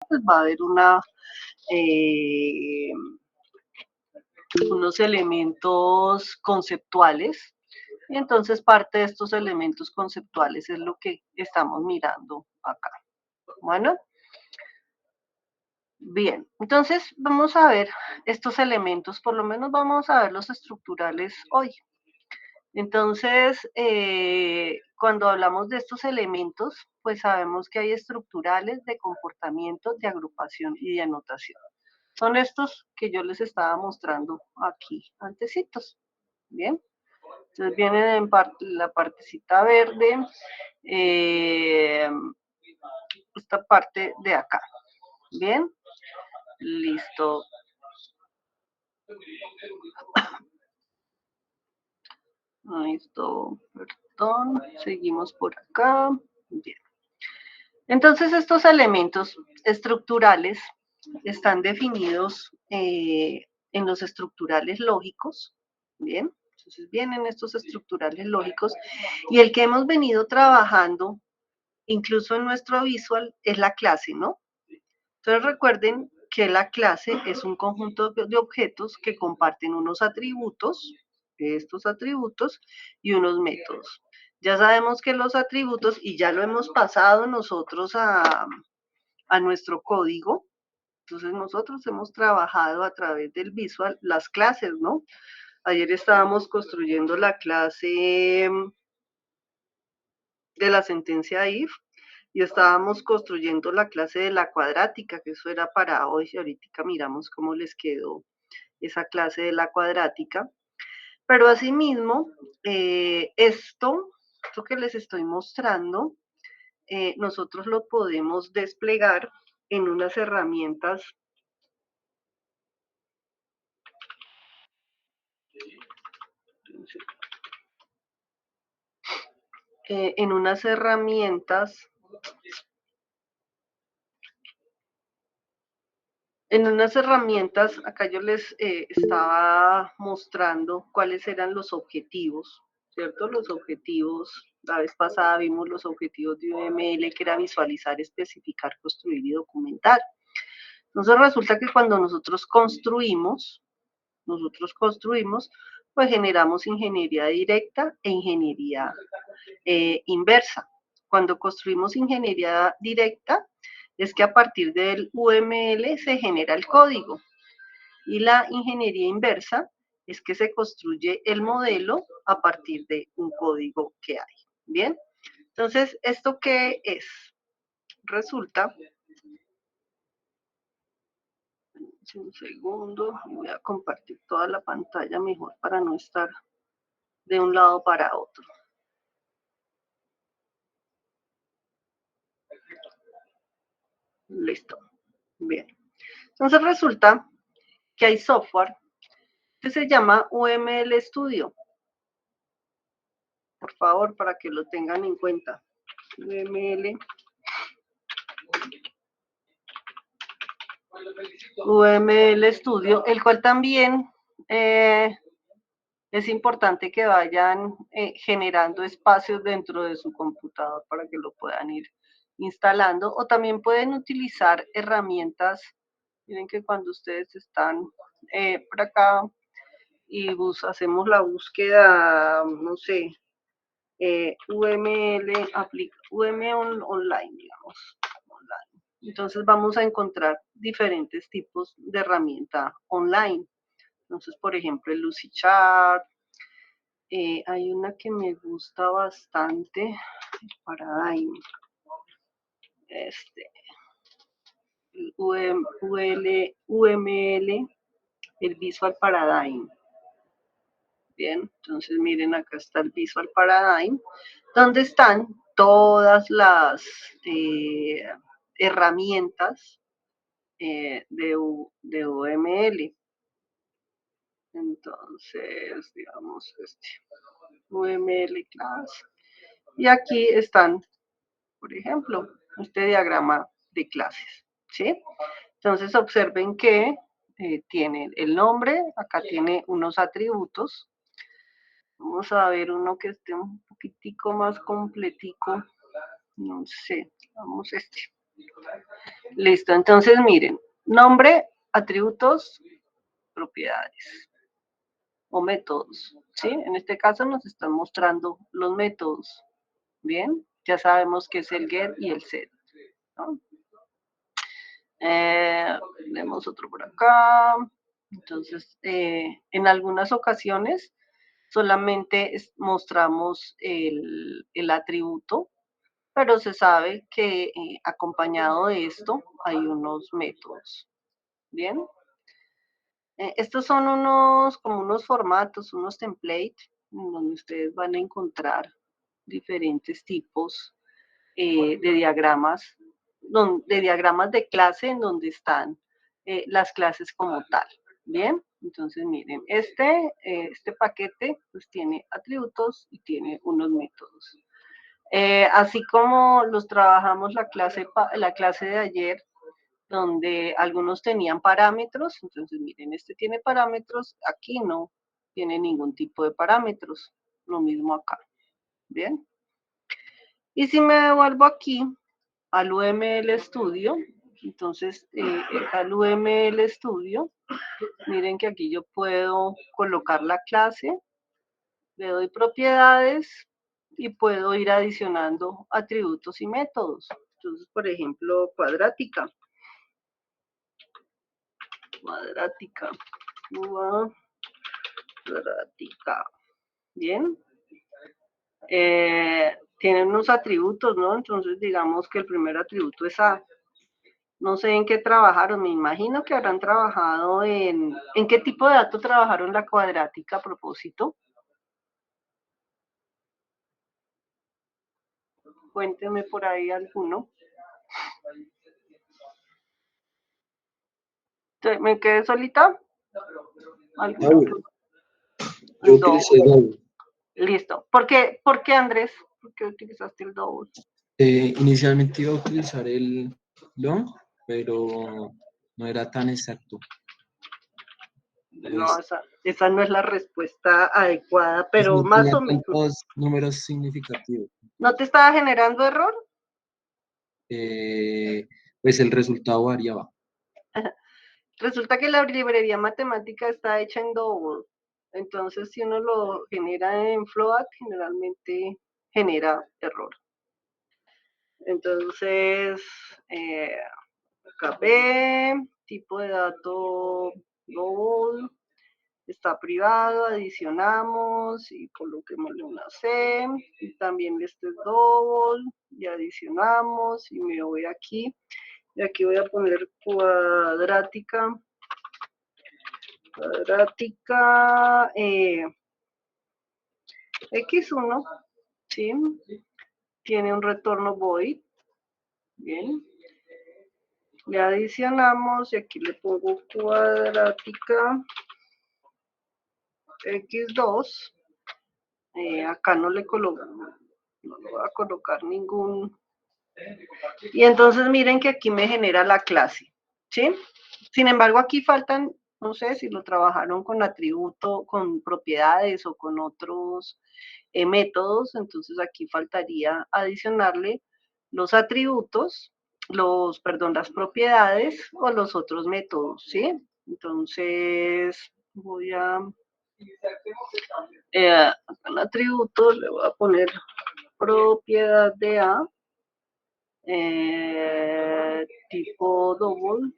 pues va a haber unos elementos conceptuales. Y entonces parte de estos elementos conceptuales es lo que estamos mirando acá. Bueno, bien, entonces vamos a ver estos elementos, por lo menos vamos a ver los estructurales hoy. Entonces, cuando hablamos de estos elementos, pues sabemos que hay estructurales de comportamiento, de agrupación y de anotación. Son estos que yo les estaba mostrando aquí antecitos. Bien, entonces vienen en la partecita verde, esta parte de acá. Bien, listo. Listo, perdón, seguimos por acá. Bien. Entonces, estos elementos estructurales están definidos en los estructurales lógicos. Bien, entonces vienen estos estructurales lógicos y el que hemos venido trabajando, incluso en nuestro visual, es la clase, ¿no? Entonces recuerden que la clase es un conjunto de objetos que comparten unos atributos, estos atributos, y unos métodos. Ya sabemos que los atributos, y ya lo hemos pasado nosotros a nuestro código, entonces nosotros hemos trabajado a través del visual las clases, ¿no? Ayer estábamos construyendo la clase de la sentencia if, y estábamos construyendo la clase de la cuadrática, que eso era para hoy, y ahorita miramos cómo les quedó esa clase de la cuadrática. Pero asimismo, esto que les estoy mostrando, nosotros lo podemos desplegar en unas herramientas en unas herramientas acá yo les estaba mostrando cuáles eran los objetivos, ¿cierto? Los objetivos, la vez pasada vimos los objetivos de UML, que era visualizar, especificar, construir y documentar. Entonces resulta que cuando nosotros construimos, pues generamos ingeniería directa e ingeniería inversa. Cuando construimos ingeniería directa, es que a partir del UML se genera el código. Y la ingeniería inversa es que se construye el modelo a partir de un código que hay. Bien, entonces, ¿esto qué es? Resulta, un segundo, voy a compartir toda la pantalla mejor para no estar de un lado para otro. Listo. Bien. Entonces resulta que hay software que se llama UML Studio. Por favor, para que lo tengan en cuenta. UML Studio, el cual también es importante que vayan generando espacios dentro de su computador para que lo puedan ir instalando, o también pueden utilizar herramientas. Miren que cuando ustedes están por acá y hacemos la búsqueda, no sé, UML online, digamos, online. Entonces vamos a encontrar diferentes tipos de herramienta online. Entonces, por ejemplo, el Lucidchart. Hay una que me gusta bastante, el Paradigm. UML, el Visual Paradigm. Bien, entonces miren, acá está el Visual Paradigm, donde están todas las herramientas de UML. Entonces, digamos, UML class. Y aquí están, por ejemplo, este diagrama de clases, ¿sí? Entonces, observen que tiene el nombre, acá tiene unos atributos. Vamos a ver uno que esté un poquitico más completico. No sé, vamos Listo, entonces miren, nombre, atributos, propiedades o métodos, ¿sí? En este caso nos están mostrando los métodos, ¿bien? Ya sabemos que es el get y el set, ¿no? Tenemos otro por acá. Entonces, en algunas ocasiones solamente mostramos el atributo, pero se sabe que acompañado de esto hay unos métodos. Bien. Estos son como unos formatos, unos templates, en donde ustedes van a encontrar diferentes tipos de diagramas, de diagramas de clase en donde están las clases como tal. Bien, entonces miren, este paquete pues tiene atributos y tiene unos métodos. Así como los trabajamos la clase de ayer, donde algunos tenían parámetros, entonces miren, este tiene parámetros, aquí no tiene ningún tipo de parámetros, lo mismo acá, ¿bien? Y si me devuelvo aquí al UML Studio, entonces al UML Studio, miren que aquí yo puedo colocar la clase, le doy propiedades y puedo ir adicionando atributos y métodos. Entonces, por ejemplo, cuadrática, bien. Tienen unos atributos, ¿no? Entonces, digamos que el primer atributo es A. No sé en qué trabajaron, me imagino que habrán trabajado ¿en qué tipo de dato trabajaron la cuadrática a propósito? Cuénteme por ahí alguno. ¿Me quedé solita? Yo utilicé Double. Listo. ¿Por qué Andrés? ¿Por qué utilizaste el double? Inicialmente iba a utilizar el long, pero no era tan exacto. No, esa no es la respuesta adecuada, Pues pero no más tenía o menos. tantos números significativos. ¿No te estaba generando error? Pues el resultado variaba. Resulta que la librería matemática está hecha en double. Entonces, si uno lo genera en float, generalmente genera error. Entonces, acá B, tipo de dato double, está privado, adicionamos y coloquémosle una C, y también este es double, y adicionamos, y me voy aquí, y aquí voy a poner cuadrática, X1, ¿sí? Tiene un retorno void, bien. Le adicionamos y aquí le pongo cuadrática X2. Acá no le voy a colocar ningún. Y entonces miren que aquí me genera la clase, ¿sí? Sin embargo, aquí faltan, no sé si lo trabajaron con atributo, con propiedades o con otros métodos, entonces aquí faltaría adicionarle los atributos, las propiedades o los otros métodos, ¿sí? Entonces, voy a, en atributos le voy a poner propiedad de A, tipo double,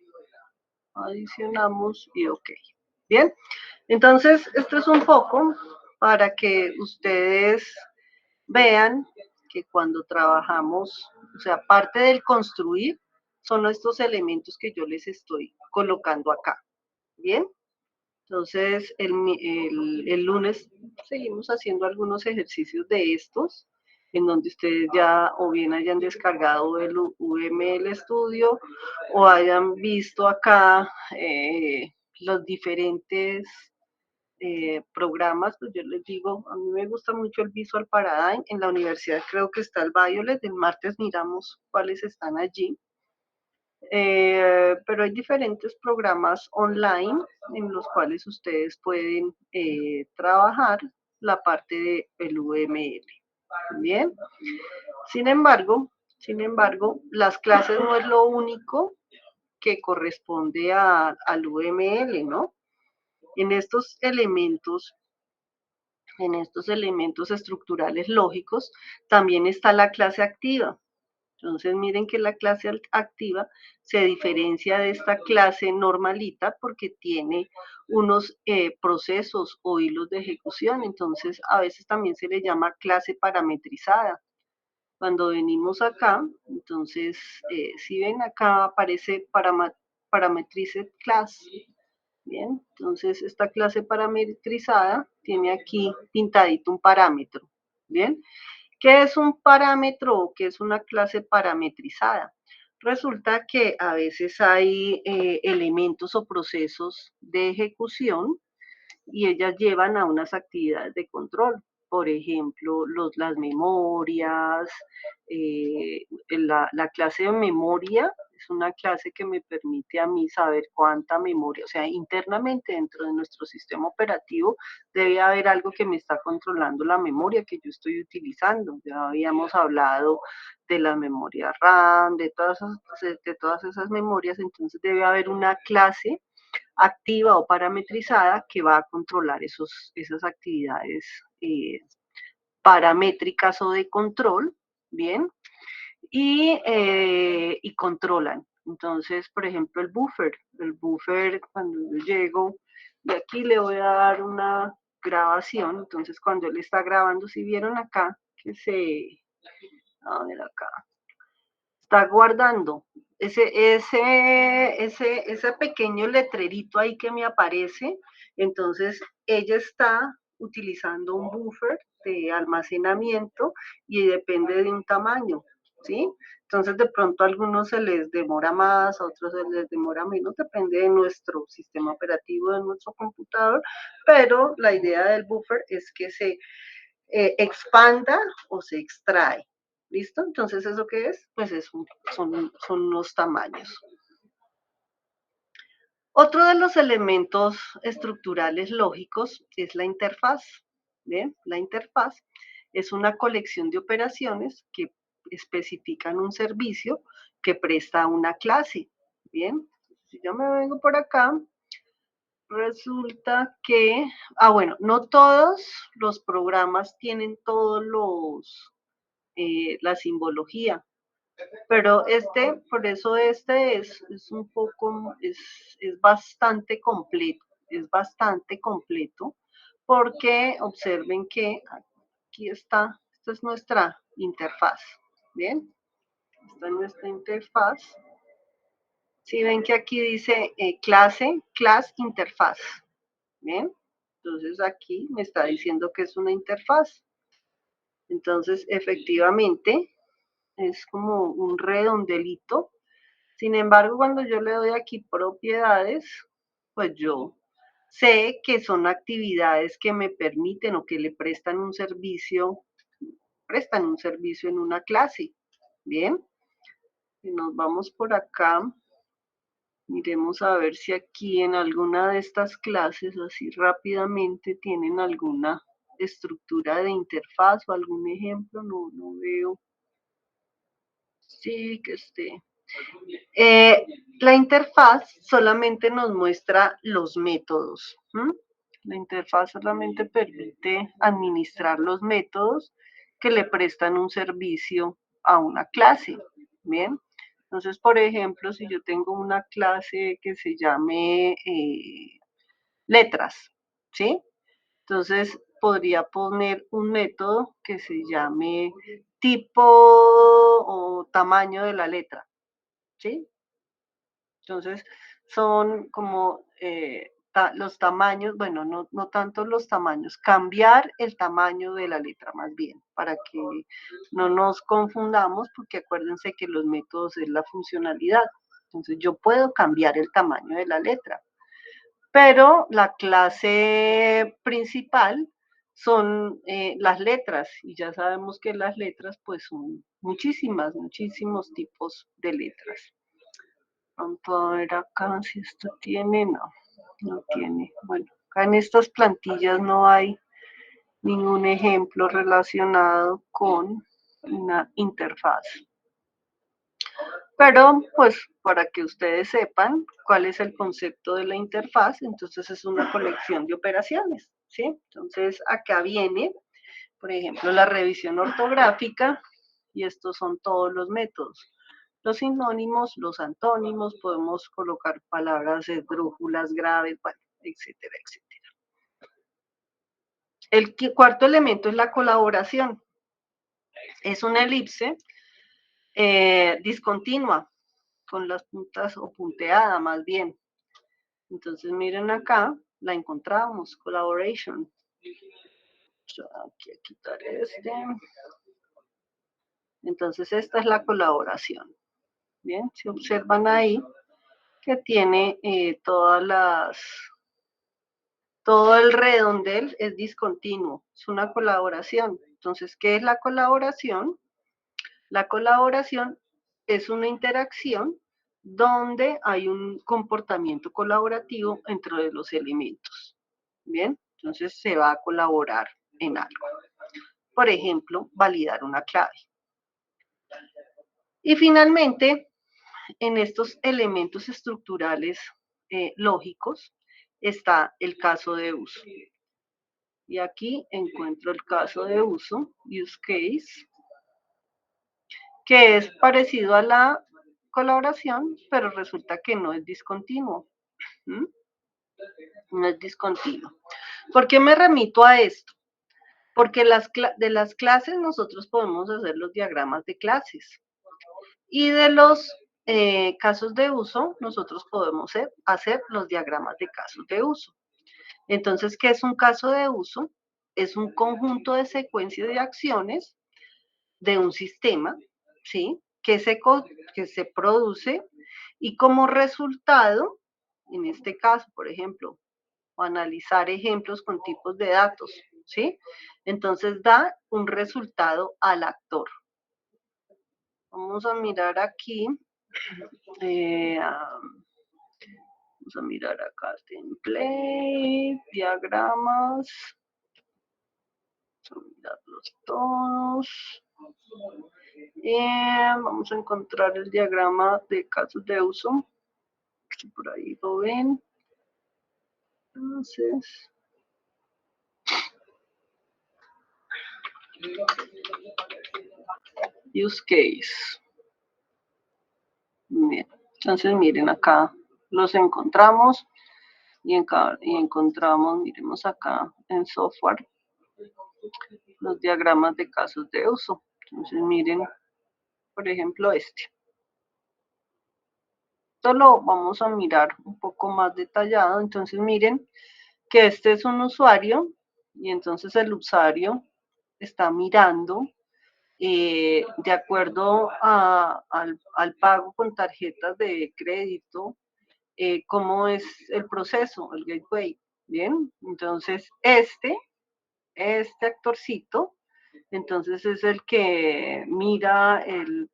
adicionamos y ok. Bien, entonces esto es un poco para que ustedes vean que cuando trabajamos, o sea, parte del construir son estos elementos que yo les estoy colocando acá. Bien, entonces el lunes seguimos haciendo algunos ejercicios de estos, en donde ustedes ya o bien hayan descargado el UML Studio o hayan visto acá los diferentes programas, pues yo les digo, a mí me gusta mucho el Visual Paradigm, en la universidad creo que está el Violet, el martes miramos cuáles están allí, pero hay diferentes programas online en los cuales ustedes pueden trabajar la parte del UML. Bien, sin embargo, Sin embargo, las clases no es lo único que corresponde al UML, ¿no? En estos elementos estructurales lógicos, también está la clase activa. Entonces, miren que la clase activa se diferencia de esta clase normalita porque tiene unos procesos o hilos de ejecución. Entonces, a veces también se le llama clase parametrizada. Cuando venimos acá, entonces, si ven acá aparece parametrized class. Bien, entonces esta clase parametrizada tiene aquí pintadito un parámetro. Bien, ¿qué es un parámetro o qué es una clase parametrizada? Resulta que a veces hay elementos o procesos de ejecución y ellas llevan a unas actividades de control. Por ejemplo, las memorias, la clase de memoria es una clase que me permite a mí saber cuánta memoria, o sea, internamente dentro de nuestro sistema operativo debe haber algo que me está controlando la memoria que yo estoy utilizando. Ya habíamos hablado de la memoria RAM, de todas esas memorias, entonces debe haber una clase activa o parametrizada que va a controlar esas actividades paramétricas o de control, ¿bien? Y controlan. Entonces, por ejemplo, el buffer cuando yo llego, de aquí le voy a dar una grabación, entonces cuando él está grabando, si vieron acá, a ver acá, está guardando ese pequeño letrerito ahí que me aparece, entonces ella está utilizando un buffer de almacenamiento y depende de un tamaño, ¿sí? Entonces de pronto a algunos se les demora más, a otros se les demora menos, depende de nuestro sistema operativo, de nuestro computador, pero la idea del buffer es que se expanda o se extrae. ¿Listo? Entonces, ¿eso qué es? Pues son los tamaños. Otro de los elementos estructurales lógicos es la interfaz. ¿Bien? La interfaz es una colección de operaciones que especifican un servicio que presta una clase. Bien, si yo me vengo por acá, resulta que, bueno, no todos los programas tienen la simbología, pero por eso es un poco, es bastante completo, porque observen que aquí esta es nuestra interfaz, ¿bien? Esta es nuestra interfaz. Si ven que aquí dice class interfaz, ¿bien? Entonces aquí me está diciendo que es una interfaz. Entonces, efectivamente, es como un redondelito. Sin embargo, cuando yo le doy aquí propiedades, pues yo sé que son actividades que me permiten o que le prestan un servicio en una clase. Bien, y nos vamos por acá. Miremos a ver si aquí en alguna de estas clases, así rápidamente, tienen alguna estructura de interfaz o algún ejemplo. No veo. Sí, que esté. La interfaz solamente nos muestra los métodos. La interfaz solamente permite administrar los métodos que le prestan un servicio a una clase. Bien, entonces, por ejemplo, si yo tengo una clase que se llame letras, ¿sí? Entonces, podría poner un método que se llame tipo o tamaño de la letra, ¿sí? Entonces, son como los tamaños, bueno, no tanto los tamaños, cambiar el tamaño de la letra más bien, para que no nos confundamos, porque acuérdense que los métodos es la funcionalidad. Entonces, yo puedo cambiar el tamaño de la letra, pero la clase principal son las letras, y ya sabemos que las letras pues son muchísimos tipos de letras. Pronto a ver acá si esto tiene, no tiene. Bueno, acá en estas plantillas no hay ningún ejemplo relacionado con una interfaz. Pero pues para que ustedes sepan cuál es el concepto de la interfaz, entonces es una colección de operaciones, ¿sí? Entonces acá viene, por ejemplo, la revisión ortográfica y estos son todos los métodos. Los sinónimos, los antónimos, podemos colocar palabras esdrújulas, graves, bueno, etcétera, etcétera. El cuarto elemento es la colaboración. Es una elipse discontinua, con las puntas o punteada más bien. Entonces miren acá, la encontramos, collaboration. Aquí a quitar este. Entonces esta es la colaboración. Bien, si observan ahí que tiene todo el redondel es discontinuo, es una colaboración. Entonces, ¿qué es la colaboración? La colaboración es una interacción donde hay un comportamiento colaborativo entre los elementos. Bien, entonces se va a colaborar en algo. Por ejemplo, validar una clave. Y finalmente, en estos elementos estructurales lógicos está el caso de uso. Y aquí encuentro el caso de uso, use case, que es parecido a la colaboración, pero resulta que no es discontinuo. ¿Mm? No es discontinuo. ¿Por qué me remito a esto? Porque de las clases nosotros podemos hacer los diagramas de clases. Y de los casos de uso, nosotros podemos hacer los diagramas de casos de uso. Entonces, ¿qué es un caso de uso? Es un conjunto de secuencias de acciones de un sistema, ¿sí? Que se produce y como resultado, en este caso, por ejemplo, o analizar ejemplos con tipos de datos, ¿sí? Entonces da un resultado al actor. Vamos a mirar aquí. Vamos a mirar acá, template, diagramas. Vamos a mirarlos todos. Vamos a encontrar el diagrama de casos de uso. Si por ahí lo ven. Entonces, use case. Bien. Entonces, miren acá, los encontramos y encontramos, miremos acá en software, los diagramas de casos de uso. Entonces, miren, por ejemplo, este. Esto lo vamos a mirar un poco más detallado. Entonces, miren que este es un usuario y entonces el usuario está mirando de acuerdo al pago con tarjetas de crédito, cómo es el proceso, el gateway. Bien, entonces este actorcito, entonces es el que mira el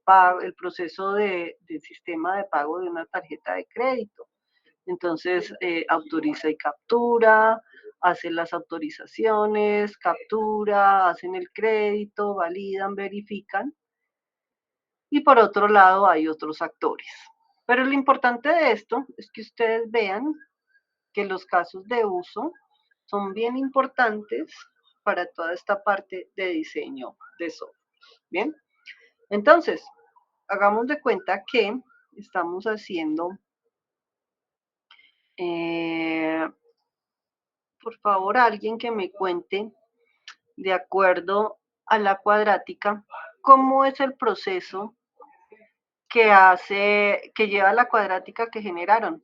proceso del sistema de pago de una tarjeta de crédito. Entonces autoriza y captura, hace las autorizaciones, captura, hacen el crédito, validan, verifican. Y por otro lado hay otros actores. Pero lo importante de esto es que ustedes vean que los casos de uso son bien importantes para toda esta parte de diseño de software. Bien, entonces, hagamos de cuenta que estamos haciendo, por favor, alguien que me cuente, de acuerdo a la cuadrática, cómo es el proceso que lleva la cuadrática que generaron.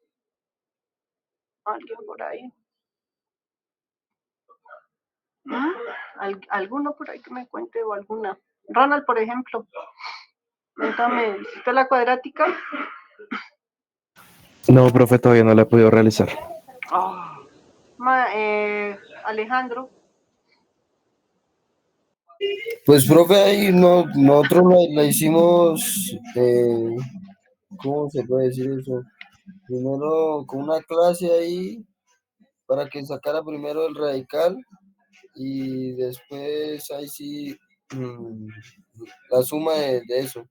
¿Alguien por ahí? ¿Alguno por ahí que me cuente o alguna? Ronald, por ejemplo. Cuéntame, ¿hiciste la cuadrática? No, profe, todavía no la he podido realizar. Oh. Alejandro. Pues, profe, ahí no, nosotros la hicimos, ¿cómo se puede decir eso? Primero con una clase ahí para que sacara primero el radical y después ahí sí la suma de eso.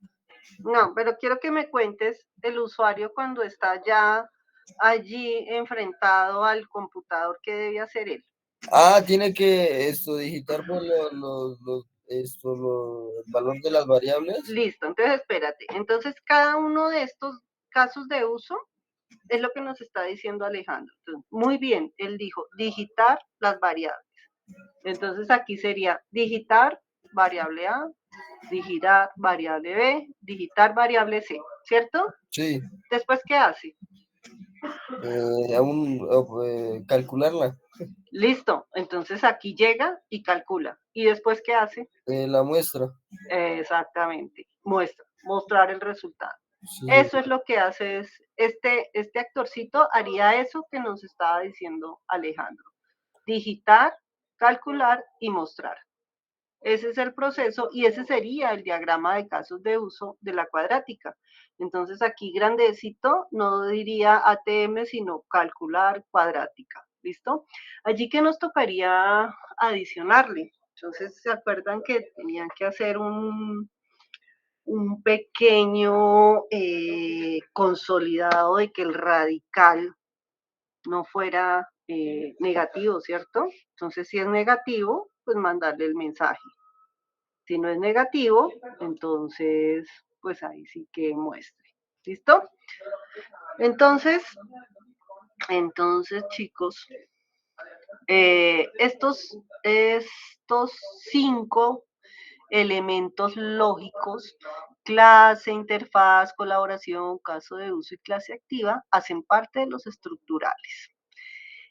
No, pero quiero que me cuentes el usuario cuando está ya allí enfrentado al computador, ¿qué debe hacer él? Tiene que digitar pues, el valor de las variables. Listo, entonces espérate. Entonces, cada uno de estos casos de uso es lo que nos está diciendo Alejandro. Entonces, muy bien, él dijo digitar las variables. Entonces, aquí sería digitar variable A, digitar variable B, digitar variable C, ¿cierto? Sí. Después, ¿qué hace? Calcularla. Listo, entonces aquí llega y calcula. ¿Y después qué hace? La muestra. Exactamente, mostrar el resultado. Sí. Eso es lo que hace este actorcito haría eso que nos estaba diciendo Alejandro. Digitar, calcular y mostrar. Ese es el proceso y ese sería el diagrama de casos de uso de la cuadrática. Entonces aquí grandecito no diría ATM, sino calcular cuadrática. ¿Listo? Allí que nos tocaría adicionarle. Entonces, ¿se acuerdan que tenían que hacer un pequeño consolidado de que el radical no fuera negativo, ¿cierto? Entonces, si es negativo, pues mandarle el mensaje. Si no es negativo, entonces, pues ahí sí que muestre. ¿Listo? Entonces chicos, estos 5 elementos lógicos, clase, interfaz, colaboración, caso de uso y clase activa, hacen parte de los estructurales.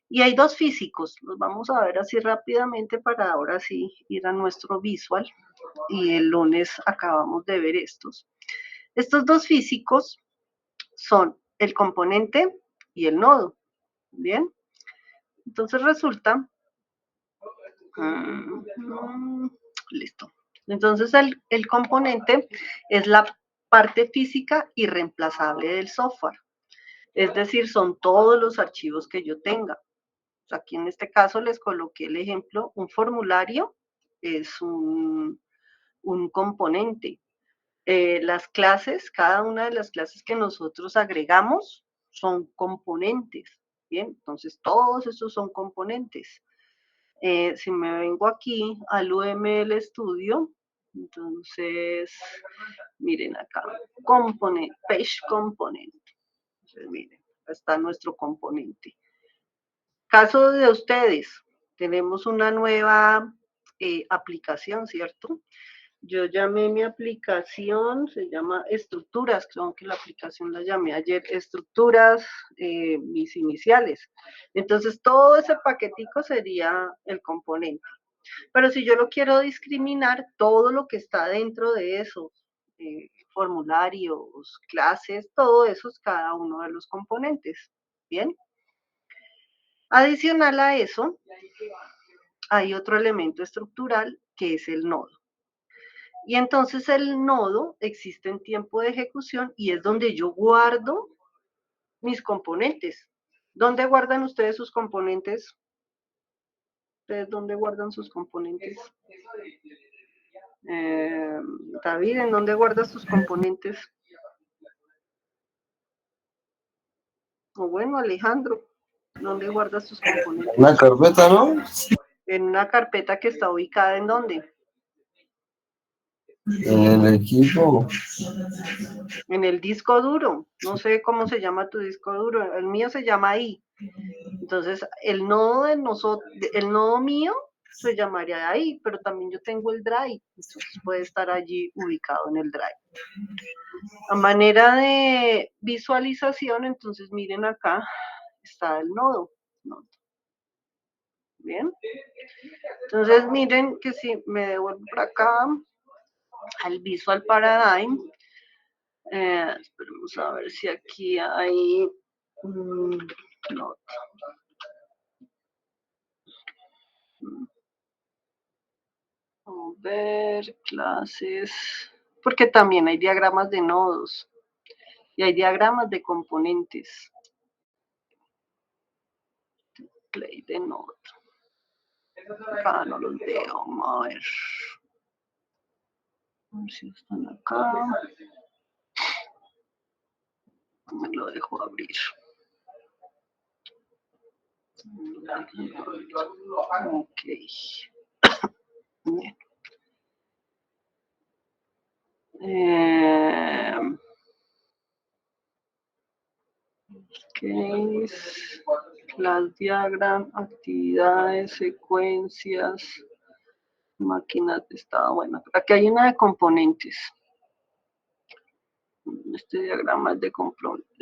Y hay 2 físicos, los vamos a ver así rápidamente para ahora sí ir a nuestro visual. Y el lunes acabamos de ver estos. Estos 2 físicos son el componente y el nodo. Bien, entonces resulta, listo. Entonces el componente es la parte física irreemplazable del software. Es decir, son todos los archivos que yo tenga. Aquí en este caso les coloqué el ejemplo, un formulario es un componente. Las clases, cada una de las clases que nosotros agregamos son componentes, ¿bien? Entonces, todos esos son componentes. Si me vengo aquí al UML Studio, entonces, miren acá, component, page component. Entonces, miren, está nuestro componente. Caso de ustedes, tenemos una nueva aplicación, ¿cierto? Yo llamé mi aplicación, se llama Estructuras, creo que la aplicación la llamé ayer, Estructuras, mis iniciales. Entonces, todo ese paquetico sería el componente. Pero si yo lo quiero discriminar, todo lo que está dentro de esos formularios, clases, todo eso es cada uno de los componentes. ¿Bien? Adicional a eso, hay otro elemento estructural que es el nodo. Y entonces el nodo existe en tiempo de ejecución y es donde yo guardo mis componentes. ¿Dónde guardan ustedes sus componentes? ¿Ustedes dónde guardan sus componentes? David, ¿en dónde guardas tus componentes? O bueno, Alejandro, ¿dónde guardas tus componentes? Una carpeta, ¿no? En una carpeta que está ubicada ¿en dónde? En el equipo. En el disco duro. No sé cómo se llama tu disco duro. El mío se llama ahí. Entonces, el nodo de nosotros, el nodo mío se llamaría ahí, pero también yo tengo el drive. Entonces puede estar allí ubicado en el drive. A manera de visualización, entonces miren acá, está el nodo. Bien. Entonces miren que si me devuelvo por acá al Visual Paradigm, esperemos a ver si aquí hay no. Vamos a ver, clases, porque también hay diagramas de nodos y hay diagramas de componentes. Play de nodo. Acá no los veo, vamos a ver. A ver si están acá. Me lo dejo abrir. Ok. Bien. Case, class diagram, actividades, secuencias, máquinas de estado. Bueno, aquí hay una de componentes. Este diagrama es de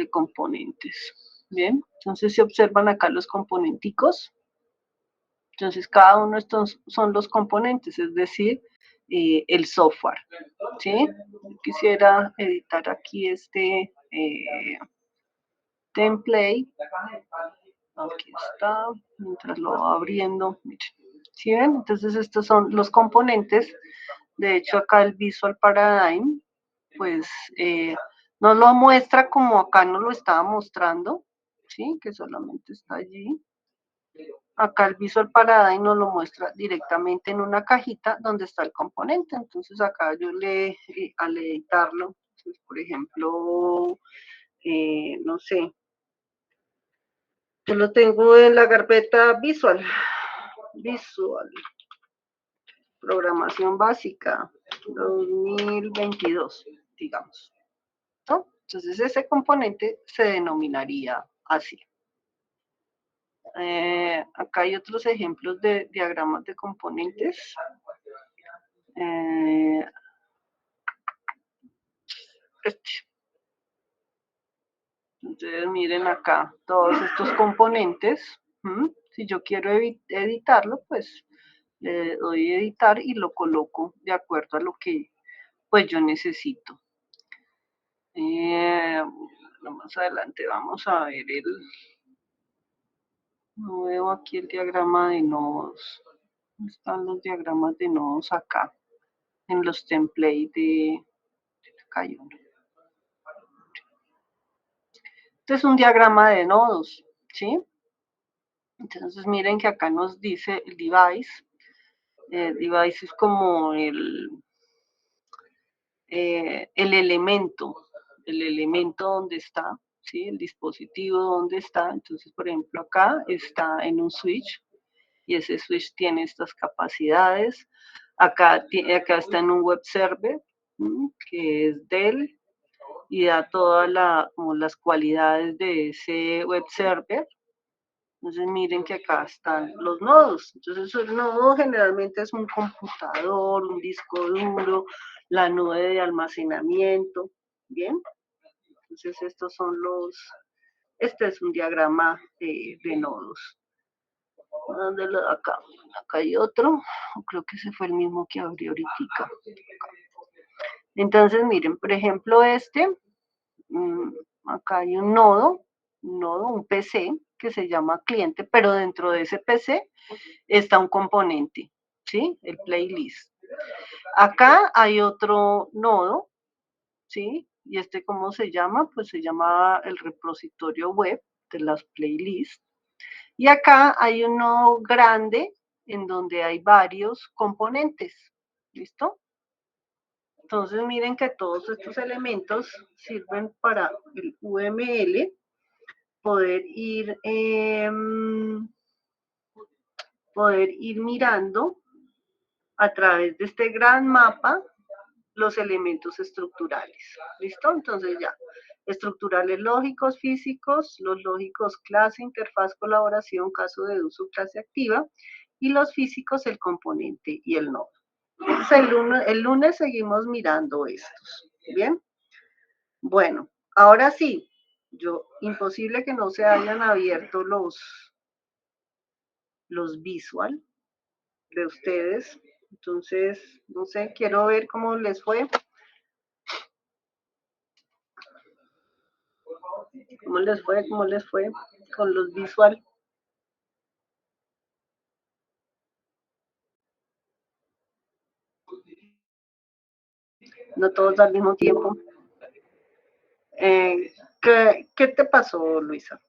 componentes. Bien, entonces se observan acá los componenticos. Entonces cada uno de estos son los componentes, es decir, el software. ¿Sí? Quisiera editar aquí este template. Aquí está, mientras lo va abriendo. ¿Sí ven? Entonces estos son los componentes. De hecho acá el Visual Paradigm, pues nos lo muestra como acá nos lo estaba mostrando, ¿sí? Que solamente está allí. Acá el Visual Paradigm nos lo muestra directamente en una cajita donde está el componente. Entonces acá yo al editarlo, pues, por ejemplo, no sé, yo lo tengo en la carpeta Visual, programación básica, 2022, digamos, ¿no? Entonces ese componente se denominaría así. Acá hay otros ejemplos de diagramas de componentes. Entonces miren acá todos estos componentes. Si yo quiero editarlo, pues le doy editar y lo coloco de acuerdo a lo que pues yo necesito. Más adelante vamos a ver no veo aquí el diagrama de nodos. ¿Dónde están los diagramas de nodos acá? En los templates acá hay uno. Este es un diagrama de nodos, ¿sí? Entonces miren que acá nos dice el device. El device es como el elemento donde está, ¿sí? El dispositivo donde está. Entonces, por ejemplo, acá está en un switch y ese switch tiene estas capacidades. Acá está en un web server, que es Dell, y da todas como las cualidades de ese web server. Entonces miren que acá están los nodos. Entonces el nodo generalmente es un computador, un disco duro, la nube de almacenamiento. Bien. Entonces este es un diagrama de nodos. Acá hay otro. Creo que ese fue el mismo que abrí ahorita. Entonces miren, por ejemplo acá hay un nodo, un PC que se llama cliente, pero dentro de ese PC está un componente, ¿sí? El playlist. Acá hay otro nodo, ¿sí? Y ¿cómo se llama? Pues se llama el repositorio web de las playlists. Y acá hay un nodo grande en donde hay varios componentes, ¿listo? Entonces miren que todos estos elementos sirven para el UML poder ir mirando a través de este gran mapa los elementos estructurales. ¿Listo? Entonces ya, estructurales lógicos, físicos, los lógicos clase, interfaz, colaboración, caso de uso, clase activa, y los físicos, el componente y el nodo. Entonces el lunes seguimos mirando estos. ¿Bien? Bueno, ahora sí, imposible que no se hayan abierto los visual de ustedes. Entonces, no sé, quiero ver cómo les fue. ¿Cómo les fue? ¿Cómo les fue con los visual? No todos al mismo tiempo. ¿Qué te pasó, Luisa?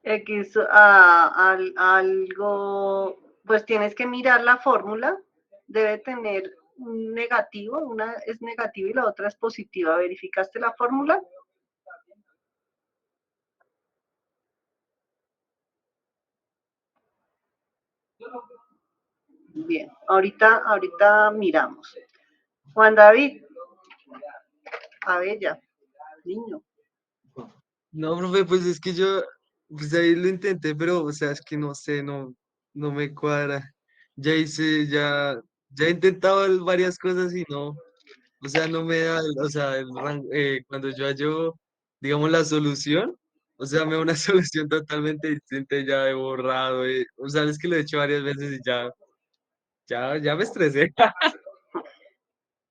X algo, pues tienes que mirar la fórmula, debe tener un negativo, una es negativa y la otra es positiva. ¿Verificaste la fórmula? Bien, ahorita miramos. Juan David, Abella, niño. No, profe, pues es que yo, pues ahí lo intenté, pero, o sea, es que no sé, no me cuadra. Ya hice, ya he intentado varias cosas y no, o sea, no me da, o sea, cuando yo hallo, digamos, la solución, o sea, me da una solución totalmente distinta, y ya he borrado, o sea, es que lo he hecho varias veces y ya me estresé,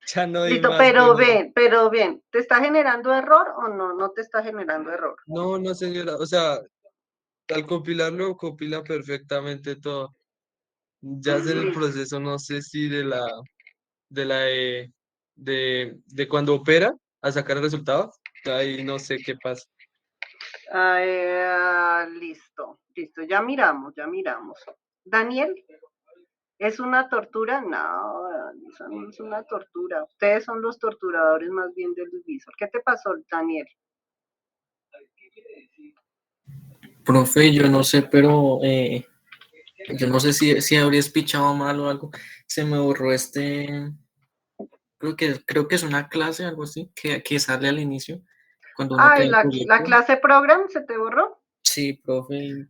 ya no doy Listo, más con él. pero bien, ¿te está generando error o no? No te está generando error. No, no, señora, o sea, al compilarlo, compila perfectamente todo. Ya es en el Listo. proceso, no sé si de la de cuando opera a sacar el resultado, ahí no sé qué pasa. Listo, ya miramos. Daniel, ¿es una tortura? No, eso no es una tortura. Ustedes son los torturadores más bien del visor. ¿Qué te pasó, Daniel? Profe, yo no sé, pero yo no sé si habría espichado mal o algo. Se me borró creo que es una clase, algo así, que sale al inicio, cuando uno crea el La proyecto. clase program se te borró. Sí, profe,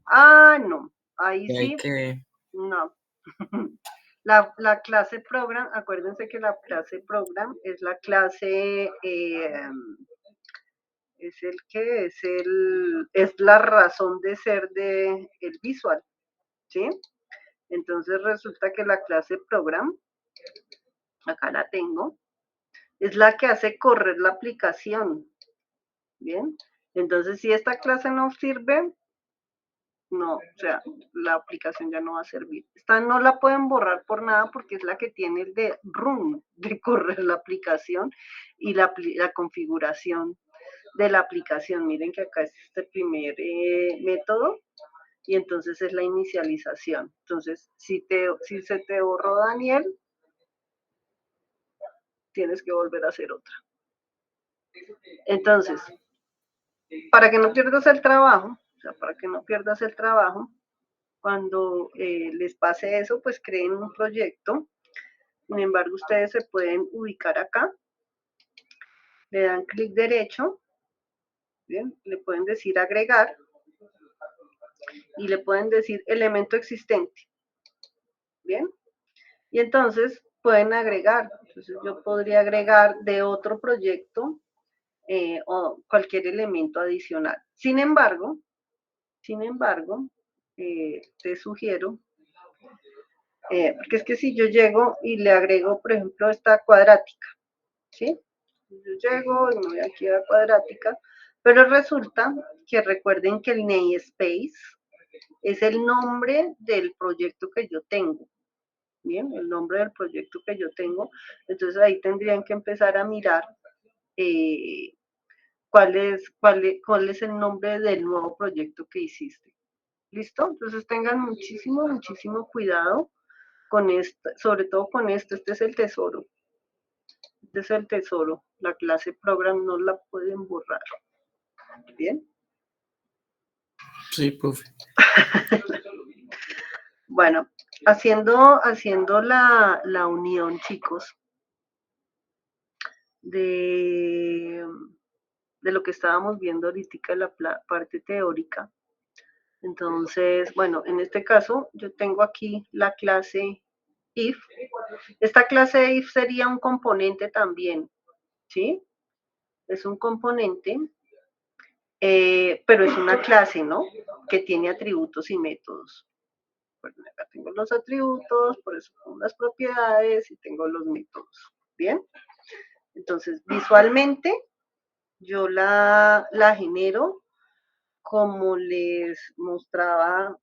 No, ahí y hay sí, que, no. La clase program, acuérdense que la clase program es la clase, es la razón de ser de el visual, ¿sí? Entonces resulta que la clase program, acá la tengo, es la que hace correr la aplicación, ¿bien? Entonces si esta clase no sirve, no, o sea, la aplicación ya no va a servir. Esta no la pueden borrar por nada porque es la que tiene el de run, de correr la aplicación y la configuración de la aplicación. Miren que acá es este primer método y entonces es la inicialización. Entonces, si se te borró Daniel, tienes que volver a hacer otra. Entonces, para que no pierdas el trabajo, cuando les pase eso, pues creen un proyecto. Sin embargo, ustedes se pueden ubicar acá, le dan clic derecho, ¿bien? Le pueden decir agregar y le pueden decir elemento existente, ¿bien? Y entonces pueden agregar. Entonces yo podría agregar de otro proyecto o cualquier elemento adicional. Sin embargo, te sugiero, porque es que si yo llego y le agrego, por ejemplo, esta cuadrática, ¿sí? Yo llego y me voy aquí a cuadrática, pero resulta que recuerden que el namespace es el nombre del proyecto que yo tengo. Bien, el nombre del proyecto que yo tengo. Entonces ahí tendrían que empezar a mirar cuál es el nombre del nuevo proyecto que hiciste. ¿Listo? Entonces tengan muchísimo cuidado con esto, sobre todo con esto. Este es el tesoro. La clase program no la pueden borrar. ¿Bien? sí, profe. Bueno, haciendo la unión, chicos, de lo que estábamos viendo ahorita, la parte teórica. Entonces, bueno, en este caso yo tengo aquí la clase if. Esta clase if sería un componente también, ¿sí? Es un componente, pero es una clase, ¿no? Que tiene atributos y métodos. Bueno, acá tengo los atributos, por eso tengo las propiedades y tengo los métodos. ¿Bien? Entonces, visualmente, yo la genero como les mostraba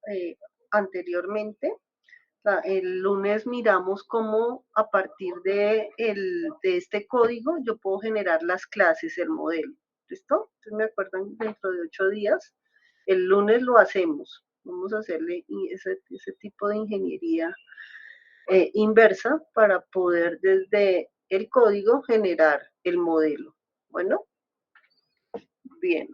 anteriormente. El lunes miramos cómo a partir de este código yo puedo generar las clases, el modelo. ¿Listo? Entonces me acuerdan dentro de 8 días el lunes lo hacemos. Vamos a hacerle ese tipo de ingeniería inversa para poder desde el código generar el modelo. Bueno, bien.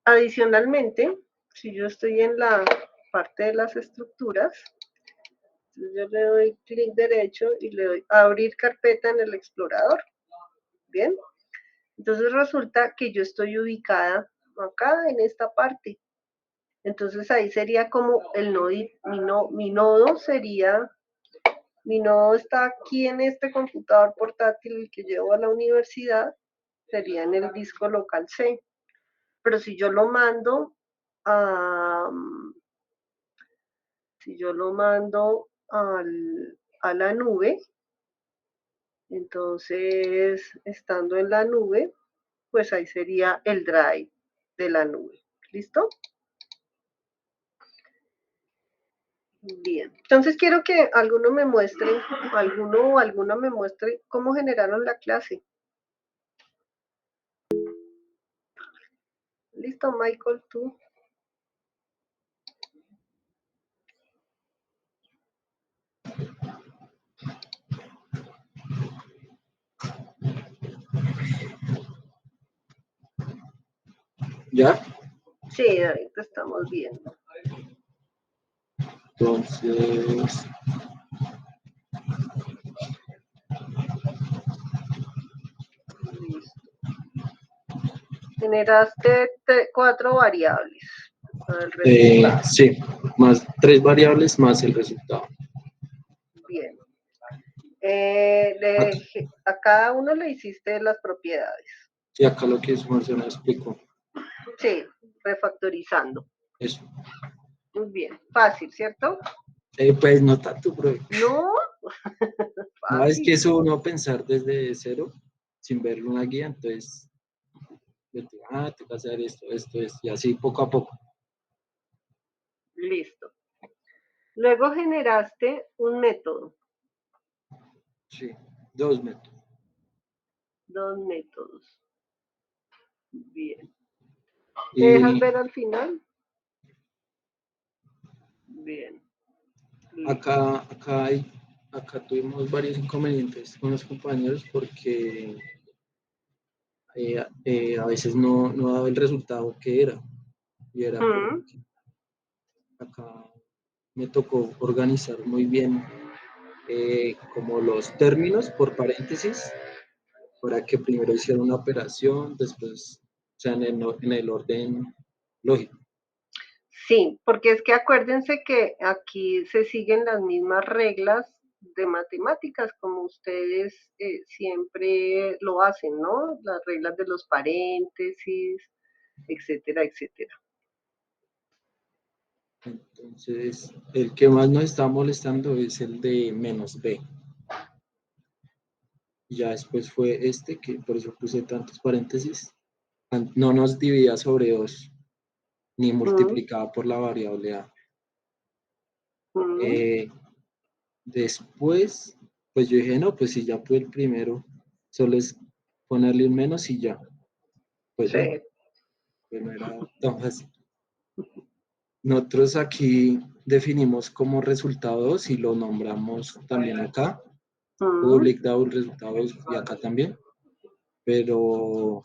Adicionalmente, si yo estoy en la parte de las estructuras, yo le doy clic derecho y le doy a abrir carpeta en el explorador. Bien. Entonces resulta que yo estoy ubicada acá en esta parte. Entonces ahí sería como el nodo, mi nodo sería, mi nodo está aquí en este computador portátil que llevo a la universidad, sería en el disco local C. Pero si yo lo mando a, a la nube, entonces estando en la nube, pues ahí sería el drive de la nube. ¿Listo? Bien. Entonces quiero que alguno me muestre, alguno o alguna me muestre cómo generaron la clase. Listo, Michael, tú. ¿Ya? Sí, David, te estamos viendo. Entonces, Listo. Generaste 4 variables. El resultado. sí, más 3 variables más el resultado. Bien. A cada uno le hiciste las propiedades. Sí, acá lo que es Marcelo explicó. Sí, refactorizando. Eso. Muy bien, fácil, ¿cierto? Pues no tanto, bro. No. No, es que eso uno pensar desde cero, sin ver una guía, entonces, tengo que hacer esto, y así poco a poco. Listo. Luego generaste un método. Sí, 2 métodos. 2 métodos. Bien. Y ¿Me dejas ver al final? Bien. acá tuvimos varios inconvenientes con los compañeros porque a veces no daba el resultado que era. Y era porque acá me tocó organizar muy bien como los términos por paréntesis para que primero hiciera una operación, después, o sea, en el orden lógico. Sí, porque es que acuérdense que aquí se siguen las mismas reglas de matemáticas como ustedes siempre lo hacen, ¿no? Las reglas de los paréntesis, etcétera, etcétera. Entonces, el que más nos está molestando es el de menos b. Ya después fue este, que por eso puse tantos paréntesis. No nos dividía sobre 2, ni multiplicaba por la variable a. Después, pues yo dije, no, pues si ya fue el primero, solo es ponerle un menos y ya. Pues Sí. no, pues no era tan fácil. Nosotros aquí definimos como resultado 2 y lo nombramos también acá. Public double resultados y acá también. Pero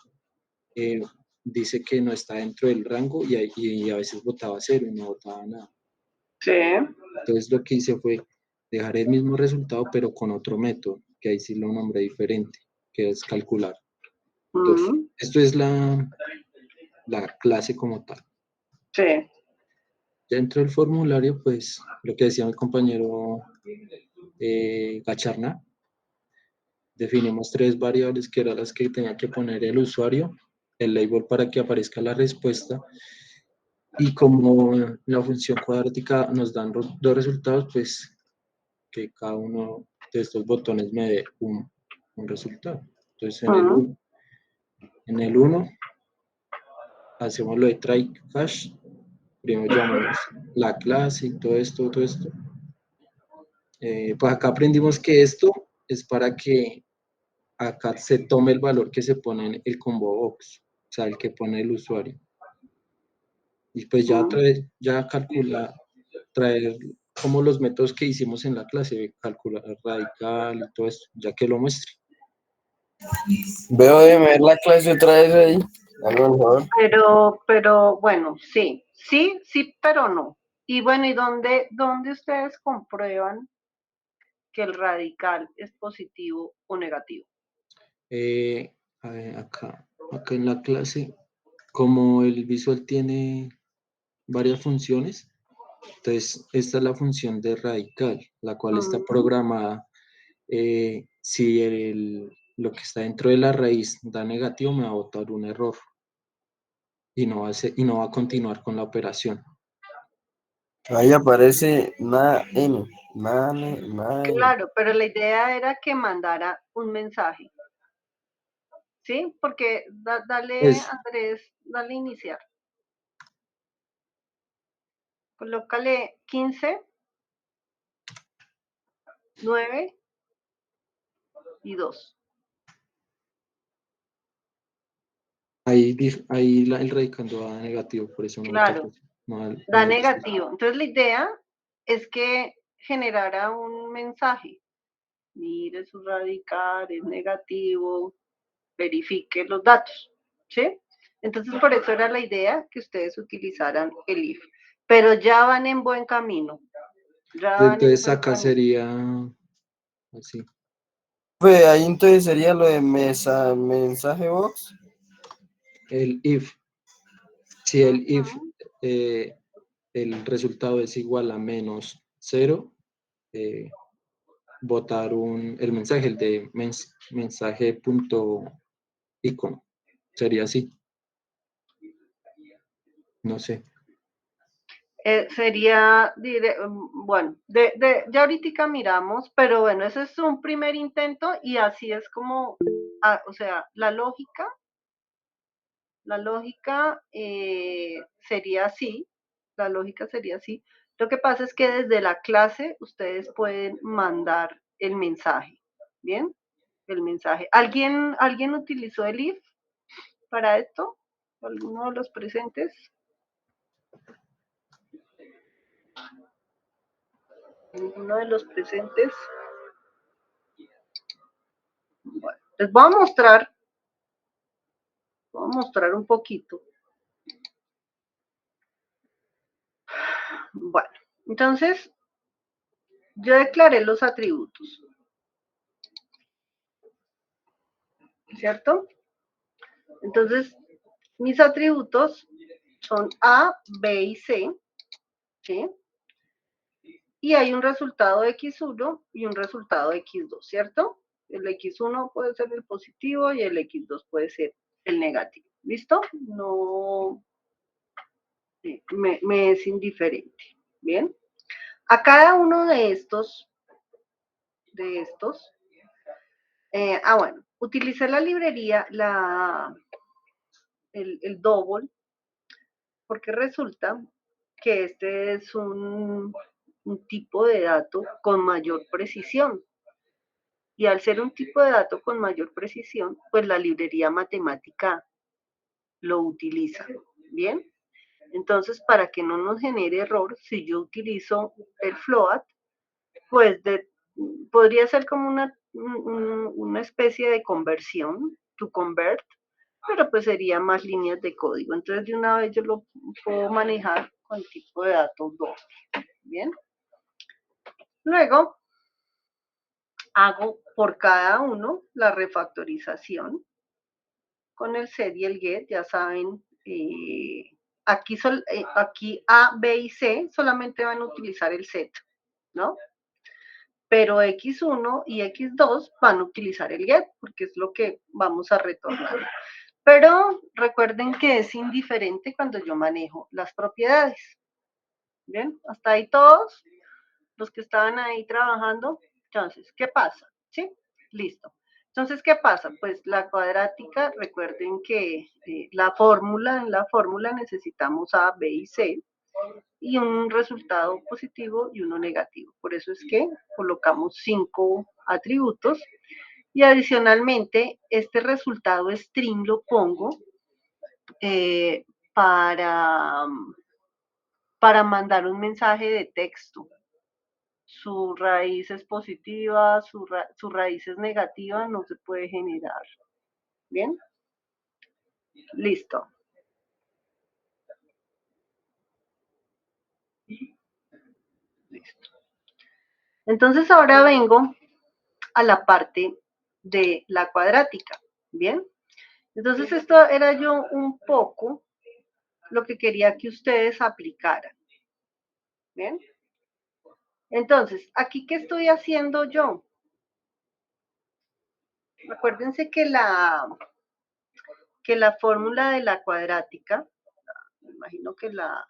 dice que no está dentro del rango y a veces votaba 0 y no votaba nada. Sí. Entonces lo que hice fue dejar el mismo resultado pero con otro método, que ahí sí lo nombré diferente, que es calcular. Entonces, esto es la clase como tal. Sí. Dentro del formulario, pues, lo que decía mi compañero Gacharna, definimos 3 variables que eran las que tenía que poner el usuario, el label para que aparezca la respuesta, y como la función cuadrática nos dan 2 resultados, pues que cada uno de estos botones me dé un resultado. Entonces en el 1 hacemos lo de try catch, primero llamamos la clase y todo esto. Pues acá aprendimos que esto es para que acá se tome el valor que se pone en el combo box, o sea, el que pone el usuario. Y pues ya traer como los métodos que hicimos en la clase, calcular radical y todo esto, ya que lo muestre. Veo de ver la clase otra vez ahí. A lo mejor. Pero bueno, sí, pero no. Y bueno, ¿y dónde ustedes comprueban que el radical es positivo o negativo? A ver, acá en la clase, como el visual tiene varias funciones, entonces esta es la función de radical, la cual está programada. Si lo que está dentro de la raíz da negativo, me va a botar un error y no va a continuar con la operación. Ahí aparece nada N. Nada N. Claro, pero la idea era que mandara un mensaje. ¿Sí? Porque dale, Pues, Andrés, dale iniciar. Colócale 15, 9 y 2. ahí el radicando da negativo, por eso no Claro, no da el visual. negativo. Entonces la idea es que generara un mensaje. Mire su radical, es negativo, verifique los datos. ¿Sí? Entonces por eso era la idea que ustedes utilizaran el if. Pero ya van en buen camino. Entonces acá sería así. Pues ahí entonces sería lo de mensaje box. El if. Si el if el resultado es igual a menos 0, botar el mensaje, el de mensaje punto icon. Sería así. No sé. Sería, bueno, ya ahorita miramos, pero bueno, ese es un primer intento y así es como, o sea, la lógica sería así, la lógica sería así. Lo que pasa es que desde la clase ustedes pueden mandar el mensaje, ¿bien? El mensaje. ¿Alguien utilizó el if para esto? ¿Alguno de los presentes? ¿Alguno de los presentes? Bueno, les voy a mostrar un poquito. Bueno, entonces yo declaré los atributos, ¿cierto? Entonces, mis atributos son A, B y C, ¿sí? Y hay un resultado X1 y un resultado X2, ¿cierto? El X1 puede ser el positivo y el X2 puede ser el negativo. ¿Listo? No me es indiferente. Bien. A cada uno de estos, bueno, utilicé la librería, el double, porque resulta que este es un tipo de dato con mayor precisión. Y al ser un tipo de dato con mayor precisión, pues la librería matemática lo utiliza. ¿Bien? Entonces, para que no nos genere error, si yo utilizo el float, pues podría ser como una especie de conversión, to convert, pero pues sería más líneas de código. Entonces, de una vez yo lo puedo manejar con tipo de datos doble. Bien. Luego, hago por cada uno la refactorización con el set y el get, ya saben, aquí A, B y C solamente van a utilizar el set, ¿no? Pero X1 y X2 van a utilizar el get, porque es lo que vamos a retornar. Pero recuerden que es indiferente cuando yo manejo las propiedades. ¿Bien? Hasta ahí todos los que estaban ahí trabajando. Entonces, ¿qué pasa? ¿Sí? Listo. Entonces, ¿qué pasa? Pues la cuadrática, recuerden que en la fórmula necesitamos A, B y C y un resultado positivo y uno negativo. Por eso es que colocamos 5 atributos y adicionalmente este resultado string lo pongo para para mandar un mensaje de texto. Su raíz es positiva, su raíz es negativa, no se puede generar. ¿Bien? Listo. Listo. Entonces ahora vengo a la parte de la cuadrática. ¿Bien? Entonces esto era yo un poco lo que quería que ustedes aplicaran. ¿Bien? Entonces, ¿aquí qué estoy haciendo yo? Acuérdense que la fórmula de la cuadrática, me imagino que la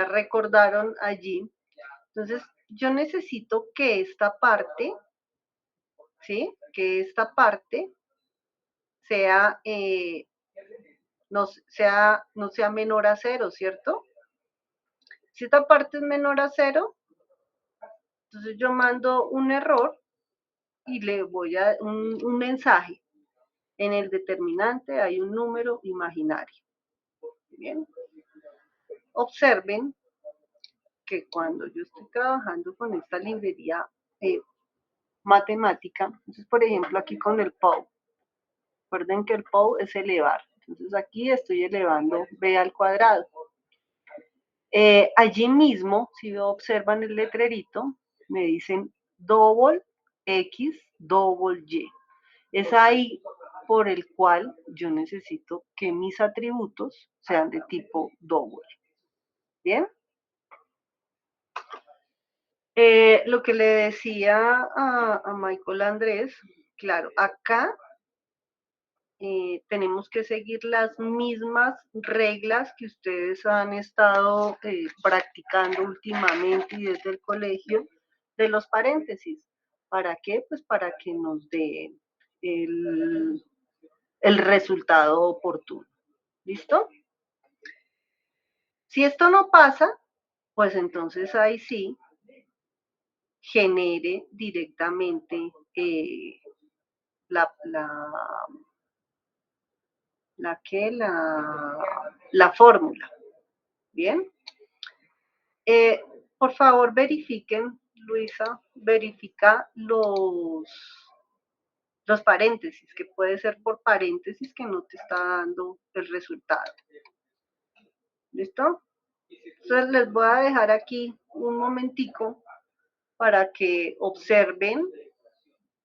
recordaron allí. Entonces, yo necesito que esta parte, ¿sí? Que esta parte sea, no sea menor a 0, ¿cierto? Si esta parte es menor a 0, entonces yo mando un error y le voy a un mensaje. En el determinante hay un número imaginario. Bien. Observen que cuando yo estoy trabajando con esta librería matemática, entonces por ejemplo aquí con el POW, recuerden que el POW es elevar, entonces aquí estoy elevando b al cuadrado. Allí mismo, si observan el letrerito, me dicen double x, double y. Es ahí por el cual yo necesito que mis atributos sean de tipo double. ¿Bien? Lo que le decía a Michael Andrés, claro, acá tenemos que seguir las mismas reglas que ustedes han estado practicando últimamente y desde el colegio de los paréntesis. ¿Para qué? Pues para que nos dé el resultado oportuno. ¿Listo? Si esto no pasa, pues entonces ahí sí genere directamente la fórmula. ¿Bien? Por favor, verifiquen, Luisa, verifica los paréntesis, que puede ser por paréntesis que no te está dando el resultado. ¿Listo? Entonces les voy a dejar aquí un momentico para que observen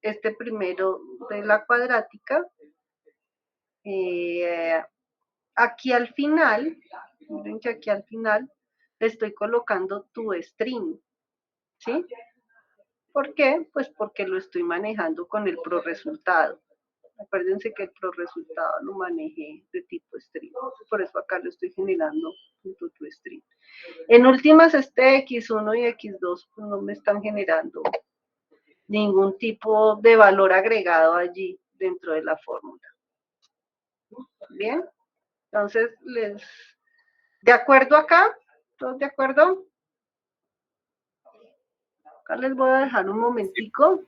este primero de la cuadrática. Aquí al final, miren que aquí al final le estoy colocando tu string, ¿sí? ¿Por qué? Pues porque lo estoy manejando con el ProResultado. Acuérdense que el ProResultado lo manejé de tipo string, por eso acá lo estoy generando junto a tu string. En últimas, este X1 y X2 pues no me están generando ningún tipo de valor agregado allí dentro de la fórmula. Bien, entonces ¿de acuerdo acá? ¿Todos de acuerdo? Acá les voy a dejar un momentico.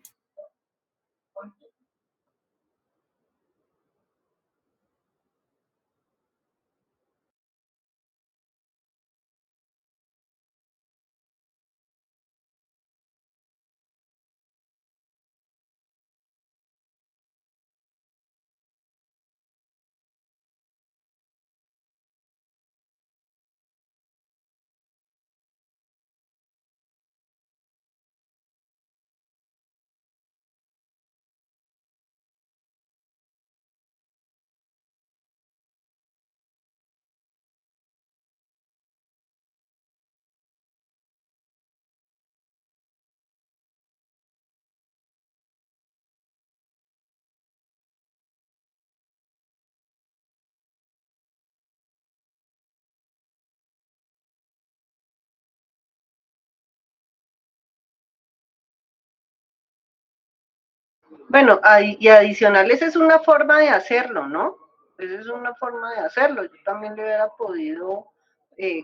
Bueno, y adicional, esa es una forma de hacerlo, ¿no? Esa es una forma de hacerlo. Yo también le hubiera podido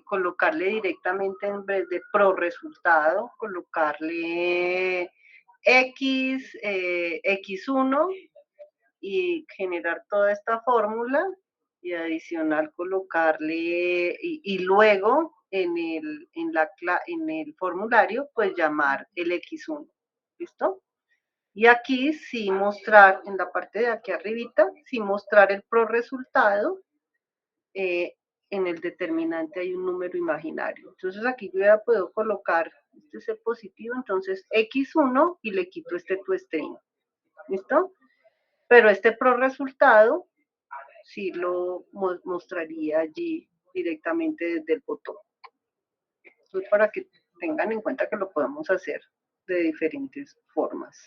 colocarle directamente en vez de ProResultado, colocarle X, X1 y generar toda esta fórmula y adicional colocarle y luego en el formulario, pues llamar el X1. ¿Listo? Y aquí sí mostrar, en la parte de aquí arribita, sí mostrar el pro resultado. En el determinante hay un número imaginario. Entonces aquí yo ya puedo colocar, este es el positivo, entonces X1 y le quito este toString. ¿Listo? Pero este pro resultado sí lo mostraría allí directamente desde el botón. Entonces, para que tengan en cuenta que lo podemos hacer de diferentes formas.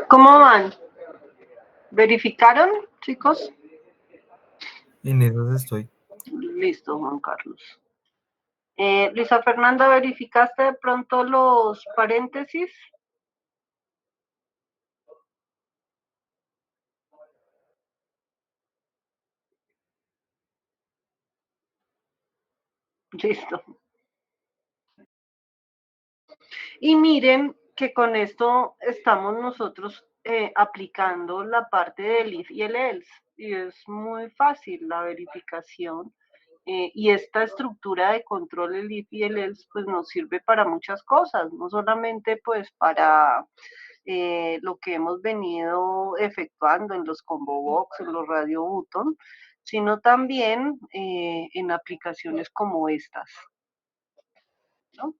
¿Cómo van? ¿Verificaron, chicos? En eso estoy. Listo, Juan Carlos. Luisa Fernanda, ¿verificaste de pronto los paréntesis? Listo. Y miren que con esto estamos nosotros aplicando la parte del if y el else. Y es muy fácil la verificación. Y esta estructura de control, el if y el else, pues nos sirve para muchas cosas, no solamente pues para lo que hemos venido efectuando en los combo box, en los radio button, sino también en aplicaciones como estas, ¿no?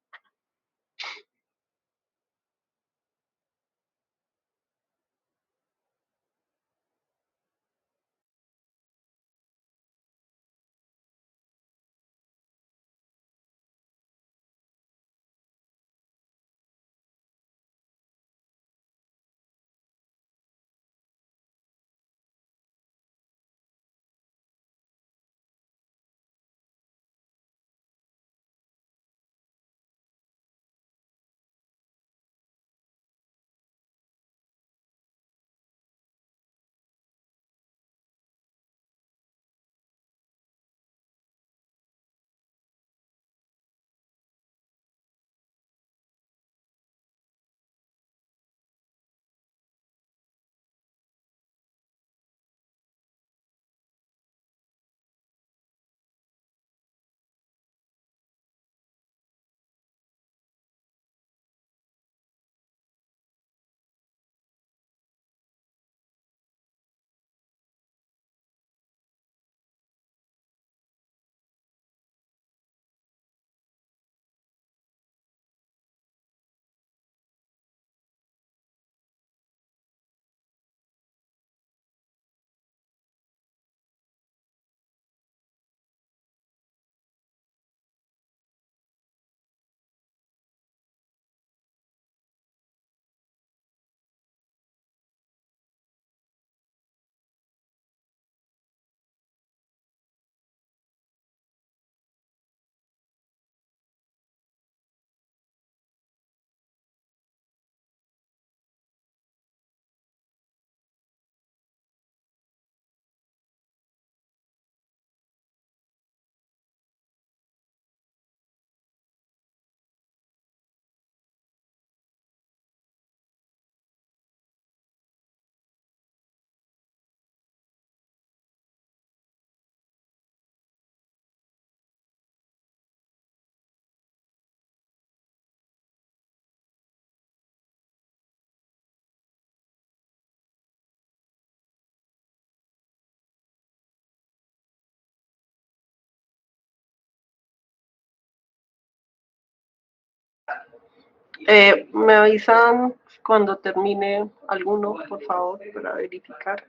Me avisan cuando termine alguno, por favor, para verificar.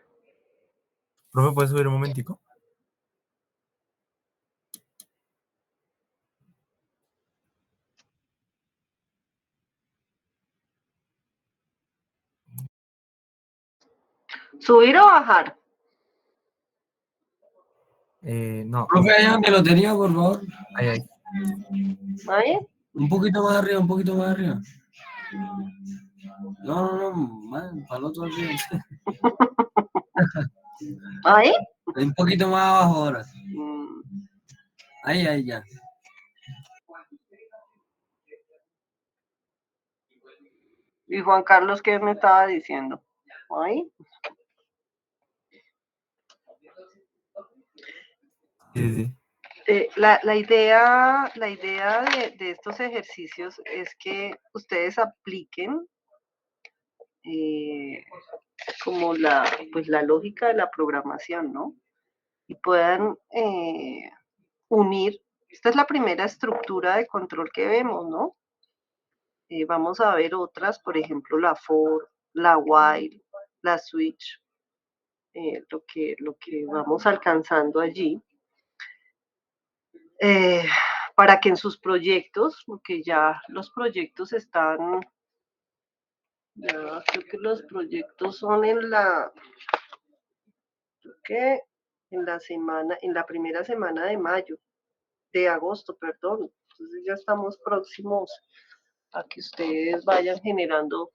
Profe, ¿puedes subir un momentico? ¿Subir o bajar? No, Profe, allá donde lo tenía, por favor. ahí. ¿Ahí? Un poquito más arriba, un poquito más arriba. No, más, para el otro arriba. ¿Ahí? Un poquito más abajo ahora. Mm, Ahí, ya. ¿Y Juan Carlos qué me estaba diciendo? ¿Ahí? Sí. La idea de estos ejercicios es que ustedes apliquen como pues la lógica de la programación, ¿no? Y puedan unir. Esta es la primera estructura de control que vemos, ¿no? Vamos a ver otras, por ejemplo, la for, la while, la switch, lo que vamos alcanzando allí. Para que en sus proyectos, porque ya los proyectos están, ya creo que los proyectos son en la primera semana de agosto, perdón. Entonces ya estamos próximos a que ustedes vayan generando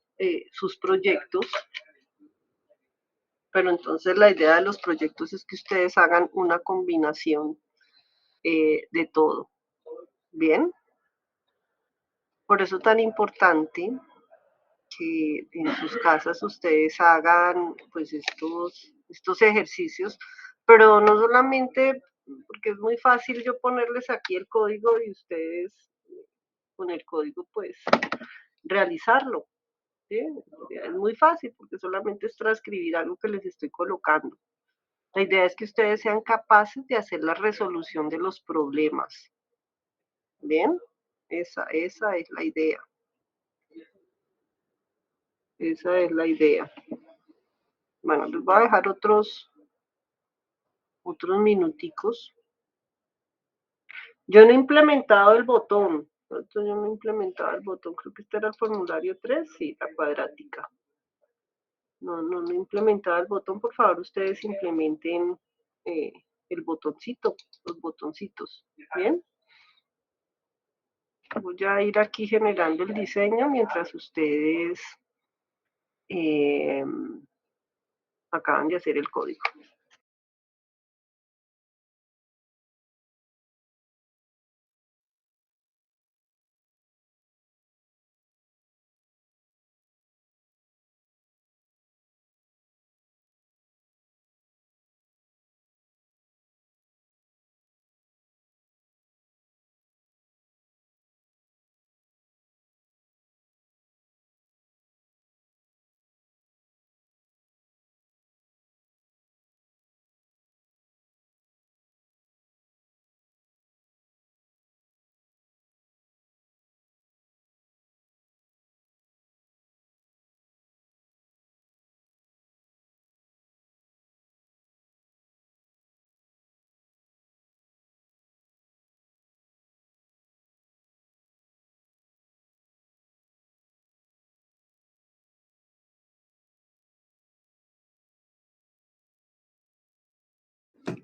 sus proyectos, pero entonces la idea de los proyectos es que ustedes hagan una combinación de todo. Bien, por eso tan importante que en sus casas ustedes hagan pues estos ejercicios, pero no solamente porque es muy fácil yo ponerles aquí el código y ustedes con el código pues realizarlo. ¿Sí? Es muy fácil porque solamente es transcribir algo que les estoy colocando. La idea es que ustedes sean capaces de hacer la resolución de los problemas. ¿Bien? Esa es la idea. Esa es la idea. Bueno, les voy a dejar otros minuticos. Yo no he implementado el botón. Yo no he implementado el botón. Creo que este era el formulario 3. Sí, la cuadrática. No he implementado el botón. Por favor, ustedes implementen el botoncito, los botoncitos. ¿Bien? Voy a ir aquí generando el diseño mientras ustedes acaban de hacer el código.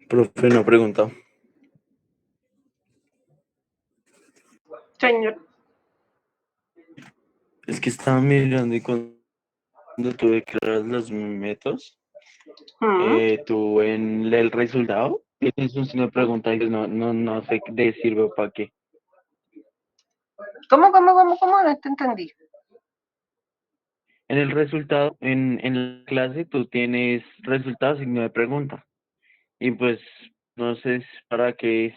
Profe, una pregunta. Señor. Es que estaba mirando y cuando tuve que crear los métodos, tú en el resultado tienes un signo de pregunta y dices, no sé de sirve o para qué. ¿Cómo? No te entendí. En el resultado, en la clase, tú tienes resultado, signo de pregunta. Y pues, no sé para qué es.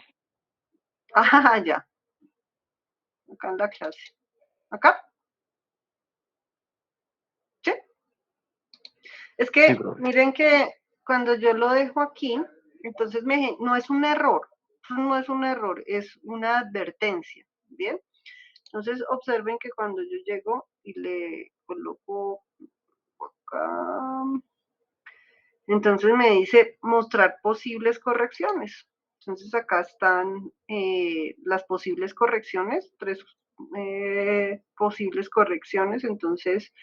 Ah, ya. Acá en la clase. ¿Acá? ¿Sí? Es que Sí, profe. miren que cuando yo lo dejo aquí, entonces no es un error. No es un error, es una advertencia. ¿Bien? Entonces observen que cuando yo llego y le coloco acá, entonces me dice mostrar posibles correcciones. Entonces acá están las posibles correcciones, tres posibles correcciones. Entonces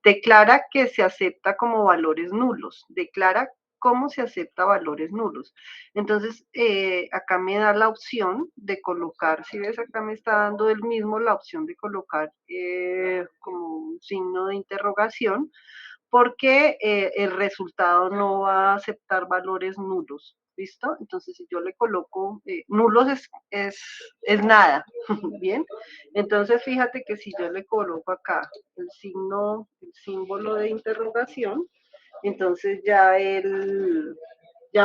declara que se acepta como valores nulos, declara cómo se acepta valores nulos. Entonces acá me da la opción de colocar, si ves acá me está dando el mismo la opción de colocar como un signo de interrogación, porque el resultado no va a aceptar valores nulos, ¿listo? Entonces, si yo le coloco nulos es nada, ¿bien? Entonces, fíjate que si yo le coloco acá el símbolo de interrogación, entonces ya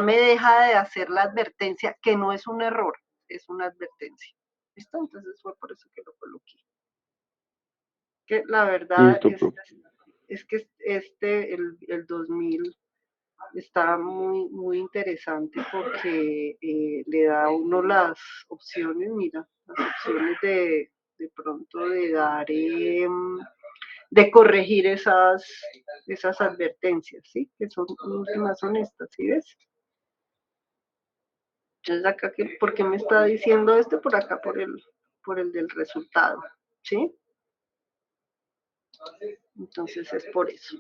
me deja de hacer la advertencia, que no es un error, es una advertencia, ¿listo? Entonces, fue por eso que lo coloqué. Que la verdad Listo, es que el 2000 está muy, muy interesante porque le da a uno las opciones, mira, las opciones de pronto de dar, de corregir esas advertencias, ¿sí? Que son más honestas, ¿sí ves? Entonces acá, ¿por qué me está diciendo esto? Por acá, por el del resultado, ¿sí? Entonces es por eso.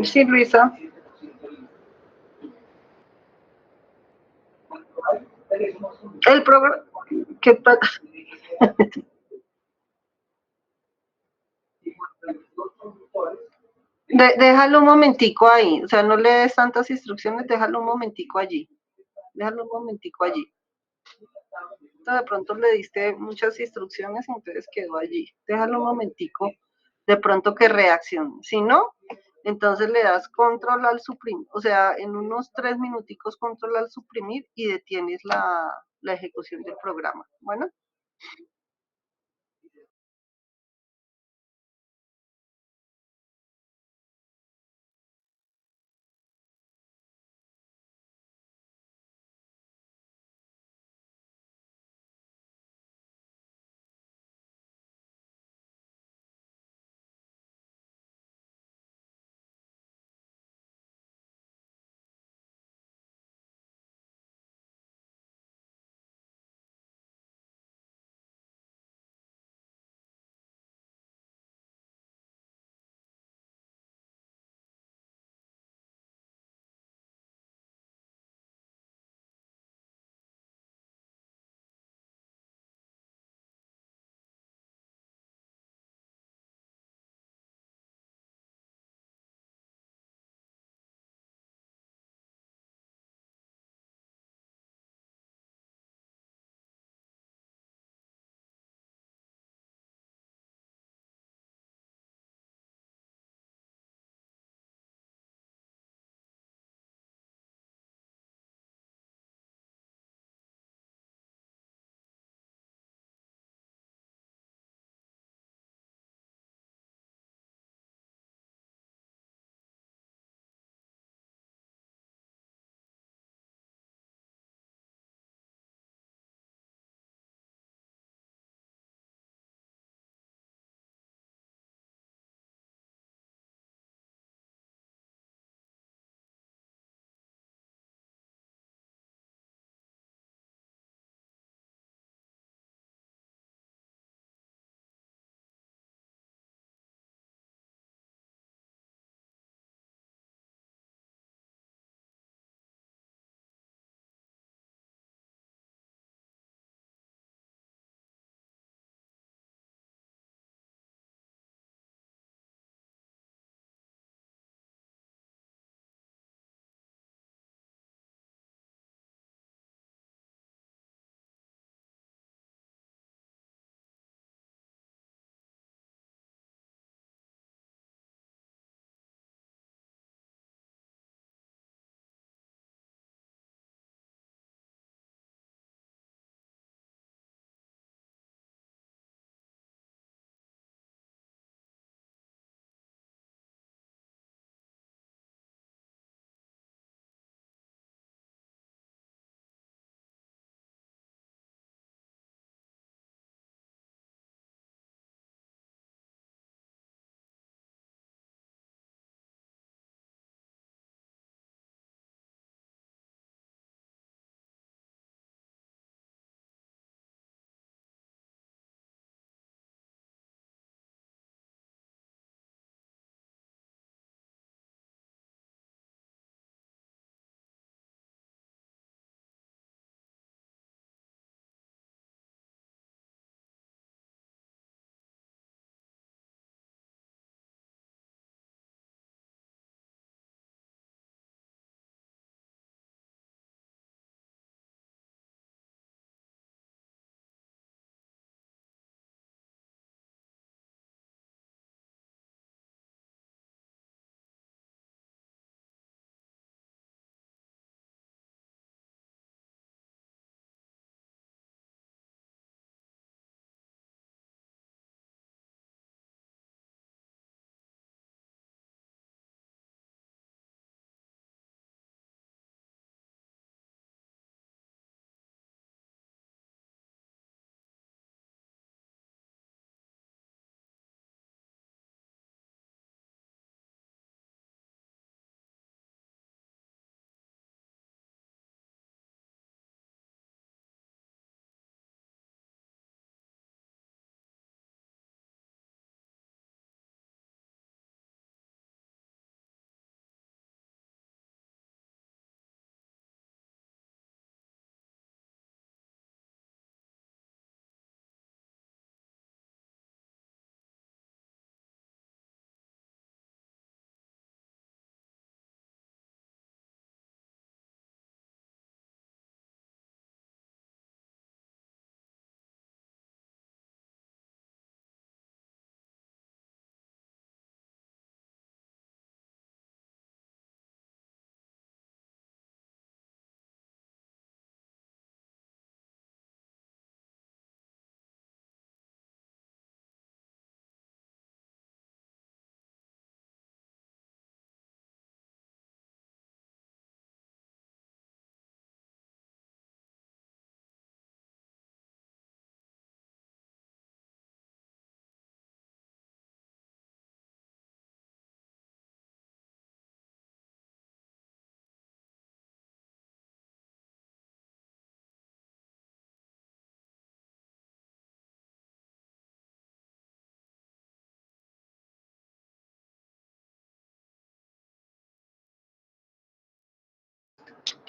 Sí, Luisa. El programa, ¿qué déjalo un momentico ahí, o sea, no le des tantas instrucciones, déjalo un momentico allí, déjalo un momentico allí. De pronto le diste muchas instrucciones, entonces quedó allí, déjalo un momentico, de pronto que reaccione, si no, entonces le das control al suprimir, o sea, en unos 3 minuticos control al suprimir y detienes la ejecución del programa, bueno.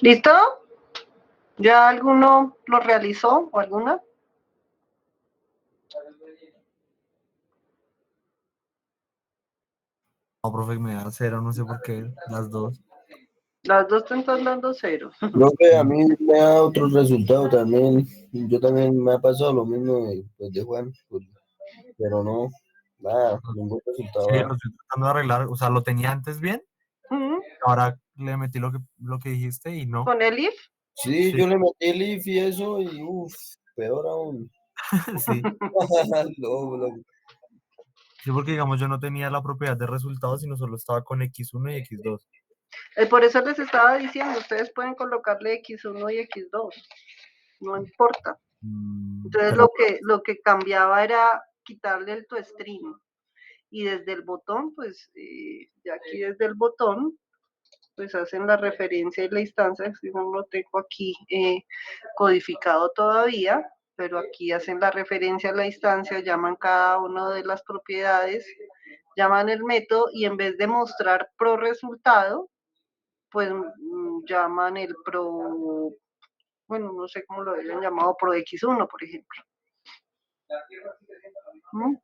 ¿Listo? ¿Ya alguno lo realizó o alguna? No, profe, me da cero, no sé por qué, las dos. Las dos te están dando cero. Profe, a mí me da otro resultado también. Yo también me ha pasado lo mismo pues, de Juan, pues, pero no, nada, ningún resultado. Sí, lo estoy tratando de arreglar. O sea, lo tenía antes bien, ahora le metí lo que dijiste y no. ¿Con el if? Sí, Sí. yo le metí el if y eso, y uff, peor aún. Sí. No, Sí, porque digamos yo no tenía la propiedad de resultados, sino solo estaba con X1 y X2. Por eso les estaba diciendo, ustedes pueden colocarle X1 y X2, no importa. Entonces Pero lo que cambiaba era quitarle el toString y desde el botón, pues ya aquí desde el botón, pues hacen la referencia y la instancia, si no lo tengo aquí codificado todavía, pero aquí hacen la referencia a la instancia, llaman cada una de las propiedades, llaman el método y en vez de mostrar pro resultado, pues llaman el pro, bueno, no sé cómo lo habían llamado, pro X1, por ejemplo. ¿Mm?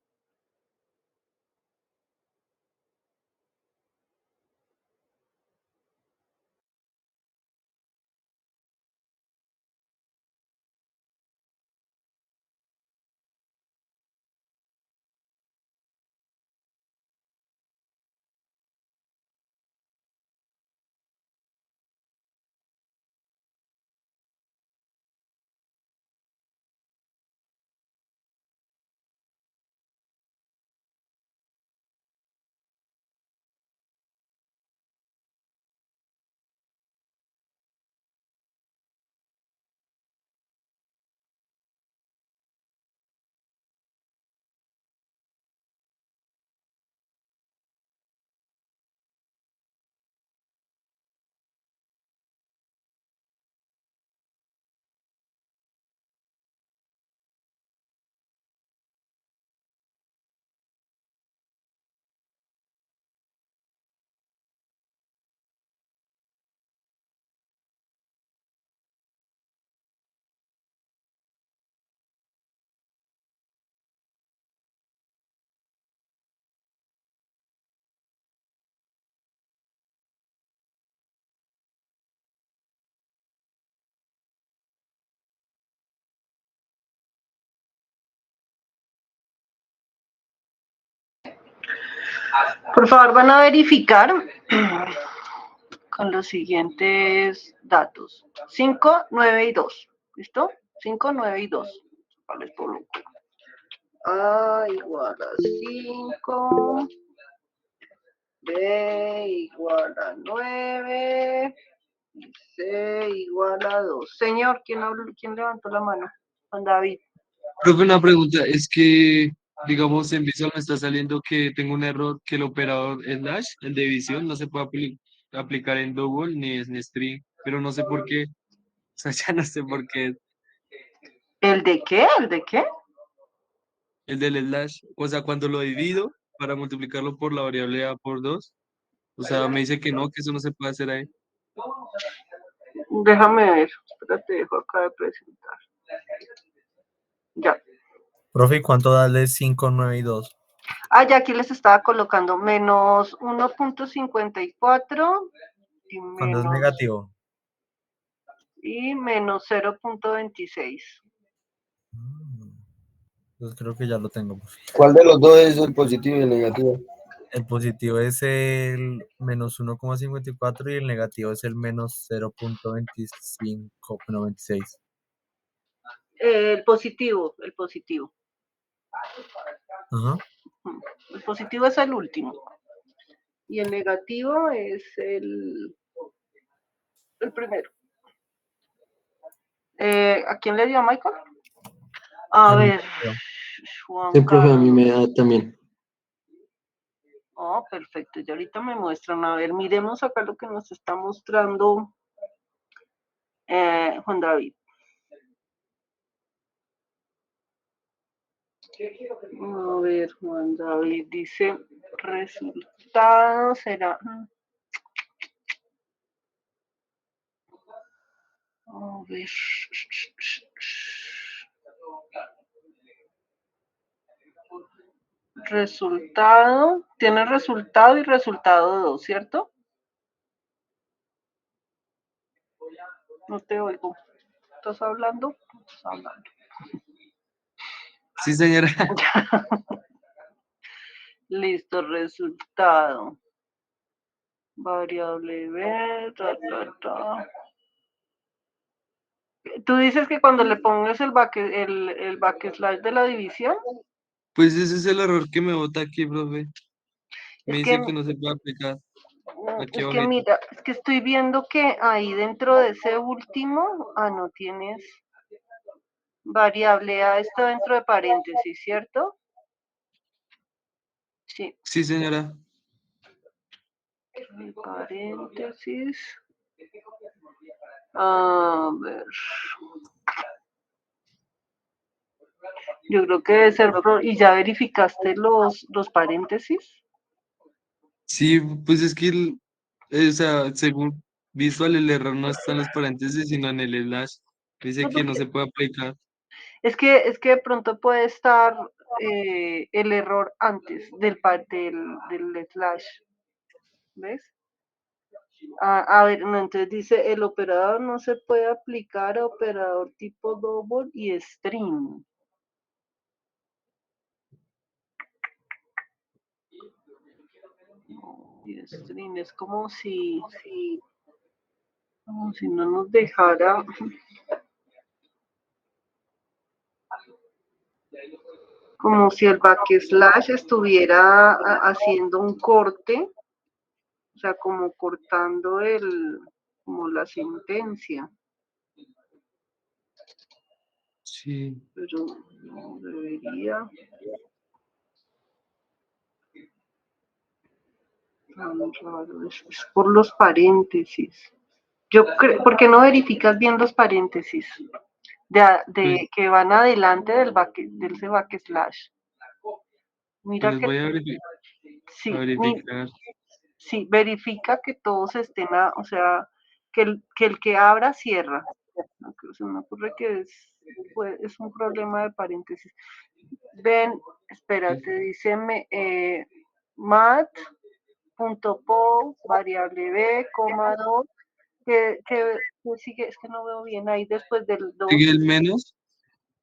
Por favor, van a verificar con los siguientes datos. 5, 9 y 2. ¿Listo? 5, 9 y 2. ¿Cuál es por A igual a 5. B igual a 9. Y C igual a 2. Señor, ¿quién levantó la mano? Juan David. Profe, una pregunta, es que, digamos, en Visual me está saliendo que tengo un error que el operador slash, el de visión, no se puede aplicar en double ni en string, pero no sé por qué, o sea, ya no sé por qué, ¿El de qué? ¿El de qué? el del slash, o sea, cuando lo divido para multiplicarlo por la variable a por 2, o sea, me dice que no, que eso no se puede hacer ahí. Déjame ver. Espérate, dejo acá de presentar. Ya. profe, ¿y cuánto darle 5, 9 y 2? Ah, ya aquí les estaba colocando menos 1.54 y Cuando es negativo. menos 0.26. Pues creo que ya lo tengo, profe. ¿Cuál de los dos es el positivo y el negativo? El positivo es el menos 1,54 y el negativo es el menos 0,25, no, 26. El positivo, el positivo. Ajá. El positivo es el último. Y el negativo es el primero. ¿A quién le dio a Michael? A ver, Juan Sí, profe, a mí Carlos. me da también. Oh, perfecto. Y ahorita me muestran. A ver, miremos acá lo que nos está mostrando Juan David. A ver, Juan David dice, resultado será... A ver. Resultado. Tiene resultado y resultado 2, ¿cierto? No te oigo. ¿Estás hablando? Estás hablando. Sí, señora. Listo, resultado. Variable B, Tú dices que cuando le pongas el backslash de la división, Pues ese es el error que me bota aquí, profe. Me es dice que, que no se puede aplicar. Aquí es que abajo. mira, es que estoy viendo que ahí dentro de ese último, no tienes variable A, está dentro de paréntesis, ¿cierto? Sí, Sí, señora. paréntesis. A ver. Yo creo que debe ser. ¿Y ya verificaste los paréntesis? Sí, pues es que, o sea, según Visual, el error no está en los paréntesis, sino en el slash. Dice No, que no porque se puede aplicar. es que de pronto puede estar el error antes del slash. ¿Ves? A ver, no, entonces dice el operador no se puede aplicar a operador tipo double y string. Y string es como si no nos dejara. Como si el backslash estuviera haciendo un corte, o sea, como cortando como la sentencia, Sí. pero no debería. Tan raro, es por los paréntesis. Yo creo, ¿por qué no verificas bien los paréntesis Pues, que van adelante del ese backslash? pues Mira les que voy a sí, verificar. sí, verifica que todos estén, o sea, que el que abra cierra. No, que se me ocurre que es un problema de paréntesis. Ven, espérate, dice mat.po, variable b, coma 2, que sigue, es que no veo bien ahí después del 2, Sigue el menos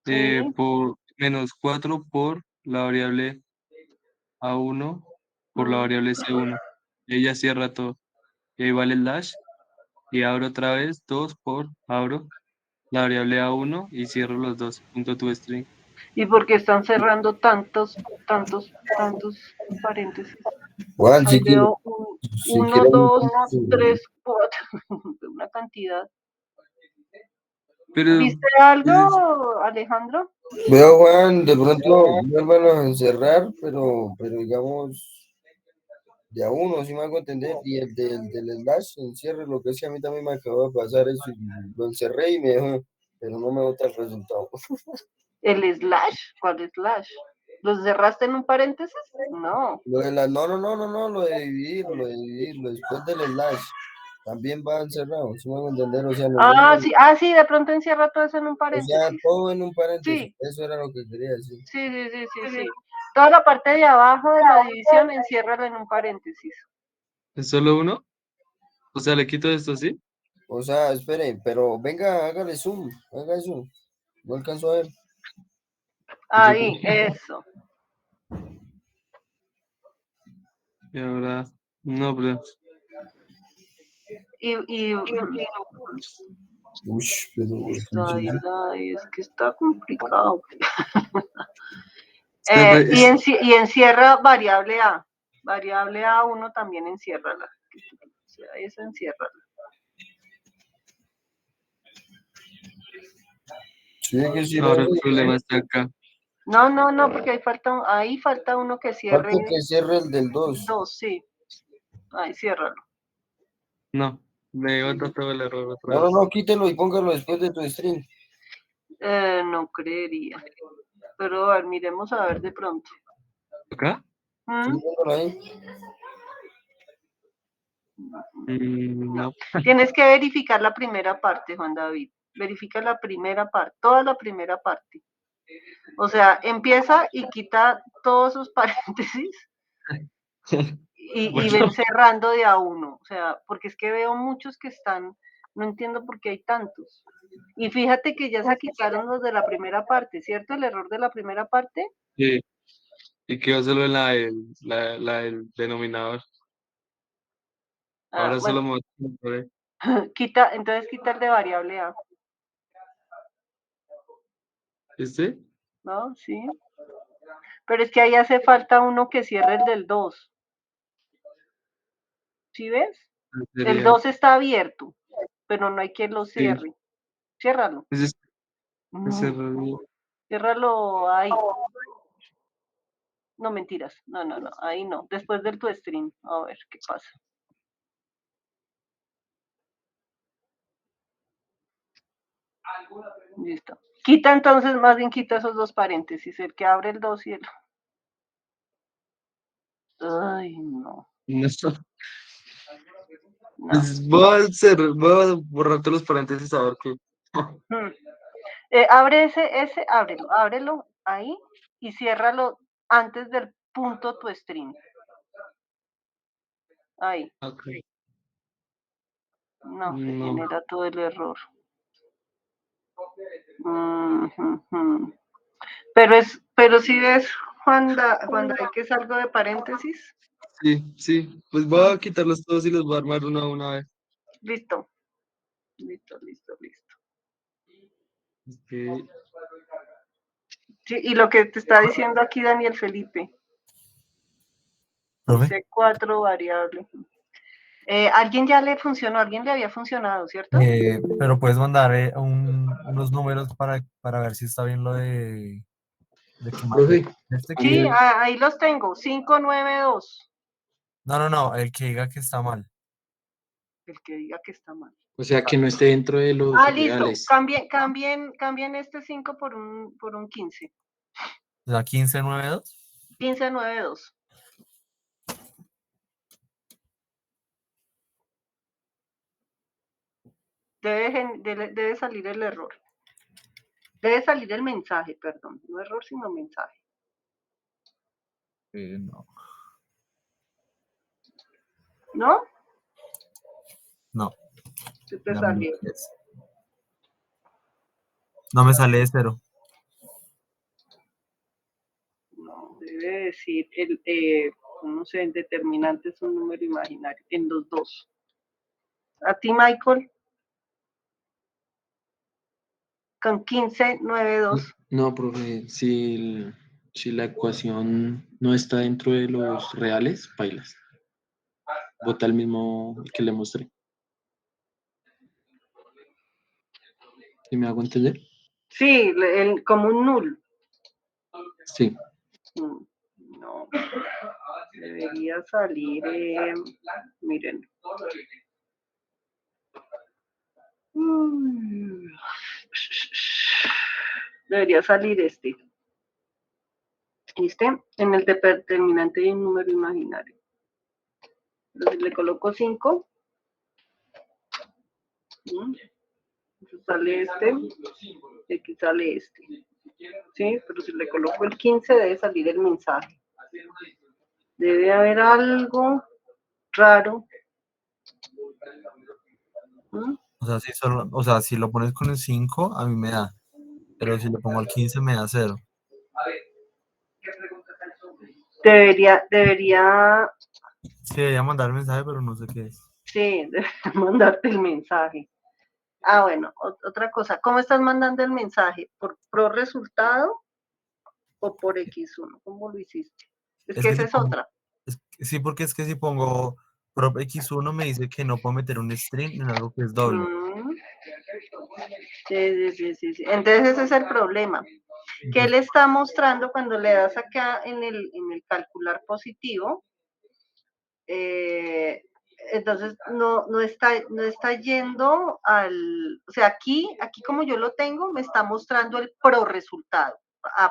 sí, por menos 4 por la variable A1 por la variable C1. Y ella cierra todo. Y ahí vale el dash. Y abro otra vez 2 por, abro la variable A1 y cierro los dos. Punto to string. y porque están cerrando tantos paréntesis. Juan, Ahí si quiere, veo si 1, quiere, 2, 3, 4, una cantidad. Pero ¿Viste pues, algo, Alejandro? veo, Juan, de pronto vuelvan a encerrar, pero digamos, de a uno, si me hago entender, y el del slash, encierre, lo que es que a mí también me acabó de pasar eso, y lo encerré y me dejó, pero no me bota el resultado. ¿El slash? ¿Cuál slash? ¿Los cerraste en un paréntesis? No. No, lo de dividirlo, después del slash, también va encerrado, si me hago entender, o sea, Sí, de pronto encierra todo eso en un o sea, paréntesis. todo en un paréntesis, Sí, eso era lo que quería decir. sí. Toda la parte de abajo de la división enciérrala en un paréntesis. ¿es solo uno? O sea, le quito esto, ¿sí? O sea, espere, pero venga, hágale zoom, haga zoom, no alcanzo a ver. Yo, Ahí, eso. y ahora, no, pero Y Uy, pero es que está complicado. es que Y encierra variable A. Variable A1 también enciérrala. O sea, eso enciérrala. sí, que sí, ahora el problema está acá. No, porque ahí falta uno que cierre falta que cierre el del 2. 2, sí. Ahí ciérralo. No, me bota todo el error otra No, vez. quítelo y póngalo después de tu stream. No creería. Pero a ver, miremos a ver de pronto. ¿Acá? Sí, póngalo ahí. No. Tienes que verificar la primera parte, Juan David. verifica la primera parte, toda la primera parte. O sea, empieza y quita todos sus paréntesis y Bueno, ven cerrando de a uno. O sea, porque es que veo muchos que están, no entiendo por qué hay tantos. Y fíjate que ya se quitaron los de la primera parte, ¿cierto? El error de la primera parte. sí. Y quedó solo en la del denominador. Ahora Bueno, solo me voy entonces quita el de variable A, ¿Este? ¿no? Sí. Pero es que ahí hace falta uno que cierre el del 2. ¿Sí ves? El Sería. 2 está abierto, pero no hay quien lo Sí. cierre. Ciérralo. Ese No, ciérralo ahí. No, mentiras. No, ahí no. Después del tu stream. A ver qué pasa. Listo. Quita entonces, más bien quita esos dos paréntesis, el que abre el 2 y el... Ay, no. No. No. Pues voy a borrar todos los paréntesis a ver qué. Abre ese, ábrelo ahí y ciérralo antes del punto tu stream. Ahí. Okay. No, se No. genera todo el error. Pero si ves, Juanda, hay que es algo de paréntesis. Sí. Pues voy a quitarlos todos y los voy a armar uno a una vez. Listo. Okay. Sí, y lo que te está diciendo aquí Daniel Felipe. ¿Profe? Dice 4 variables. ¿Alguien ya le funcionó? ¿Alguien le había funcionado, cierto? Pero puedes mandar unos números para ver si está bien lo de que Profe, Sí, ahí los tengo. 592. No, el que diga que está mal. El que diga que está mal. o sea, que no esté dentro de los Listo. reales. Cambien este 5 por un 15. O sea, 1592. 1592. Debe salir el error. Debe salir el mensaje, perdón. No error, sino mensaje. No. ¿No? No. Se te salió. No me sale de 0. No, debe decir, no sé, el determinante es un número imaginario, en los dos. ¿A ti, Michael? Con 1592. No, profe, si la ecuación no está dentro de los reales, bailas. Bota el mismo que le mostré. ¿Sí me hago entender? Sí, como un null. Sí. No, debería salir, miren. Debería salir este. ¿Viste? En el determinante hay un número imaginario. Entonces le coloco 5. Entonces sale este. Y aquí sale este. ¿Sí? Pero si le coloco el 15 debe salir el mensaje. Debe haber algo raro. O sea, si lo pones con el 5, a mí me da. Pero si le pongo el 15, me da 0. Debería. Sí, debería mandar el mensaje, pero no sé qué es. Sí, debería mandarte el mensaje. Bueno, otra cosa. ¿Cómo estás mandando el mensaje? ¿Por pro resultado o por X1? ¿Cómo lo hiciste? Es que esa es otra. Sí, porque es que si pongo prop x1 me dice que no puedo meter un string en algo que es doble. Sí. Entonces ese es el problema. Que él está mostrando cuando le das acá en el calcular positivo. Entonces no está yendo al, o sea, aquí como yo lo tengo, me está mostrando el pro resultado.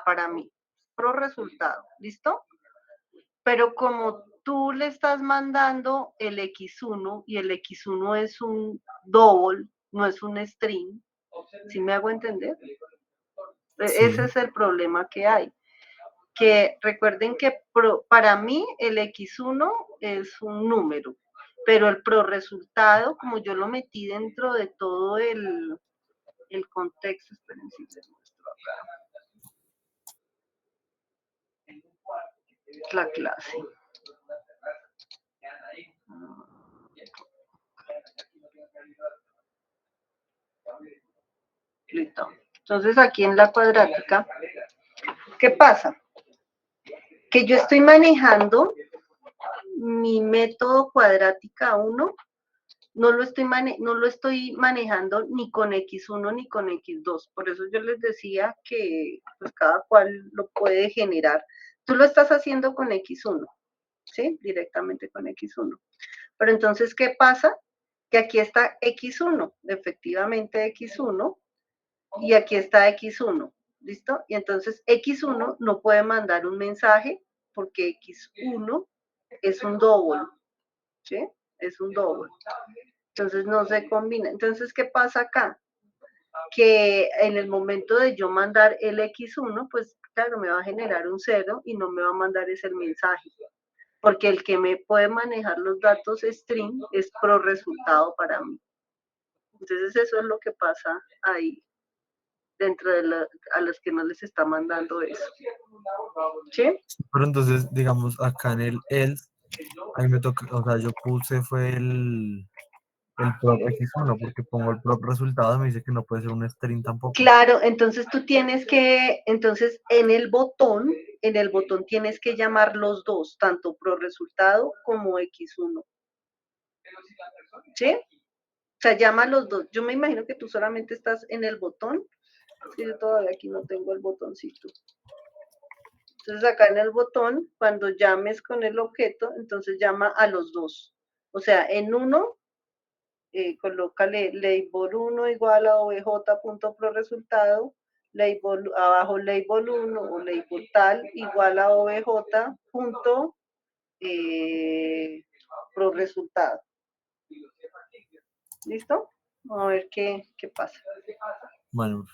Para mí, pro resultado, ¿listo? Pero como tú le estás mandando el X1 y el X1 es un double, no es un string, ¿Sí me hago entender? Sí. Ese es el problema que hay. Que recuerden que para mí el X1 es un número, pero el resultado, como yo lo metí dentro de todo el contexto, esperen si les muestro acá, la clase. Listo. Entonces aquí en la cuadrática, ¿qué pasa? Que yo estoy manejando mi método cuadrática 1, no lo estoy manejando ni con X1 ni con X2. Por eso yo les decía que pues cada cual lo puede generar. Tú lo estás haciendo con X1, ¿sí? Directamente con X1. Pero entonces, ¿qué pasa? Que aquí está X1, efectivamente X1, y aquí está X1, ¿listo? Y entonces X1 no puede mandar un mensaje porque X1 es un doble, ¿sí? Es un doble. Entonces no se combina. Entonces, ¿qué pasa acá? Que en el momento de yo mandar el X1, pues claro, me va a generar un 0 y no me va a mandar ese mensaje. Porque el que me puede manejar los datos string es pro resultado para mí. Entonces eso es lo que pasa ahí, dentro de a los que no les está mandando eso. ¿Sí? Pero entonces, digamos, acá en el else, a mí me toca, o sea, yo puse fue el prop X1, porque pongo el prop resultado y me dice que no puede ser un string tampoco. Claro, entonces tú tienes que, entonces en el botón tienes que llamar los dos, tanto pro resultado como X1. ¿Sí? O sea, llama los dos. Yo me imagino que tú solamente estás en el botón. Sí, yo todavía aquí no tengo el botoncito. Entonces acá en el botón, cuando llames con el objeto, entonces llama a los dos. O sea, en uno, colócale label 1 igual a obj.proresultado, label, abajo label 1 o label tal igual a obj.proresultado. ¿Listo? Vamos a ver qué pasa. Bueno.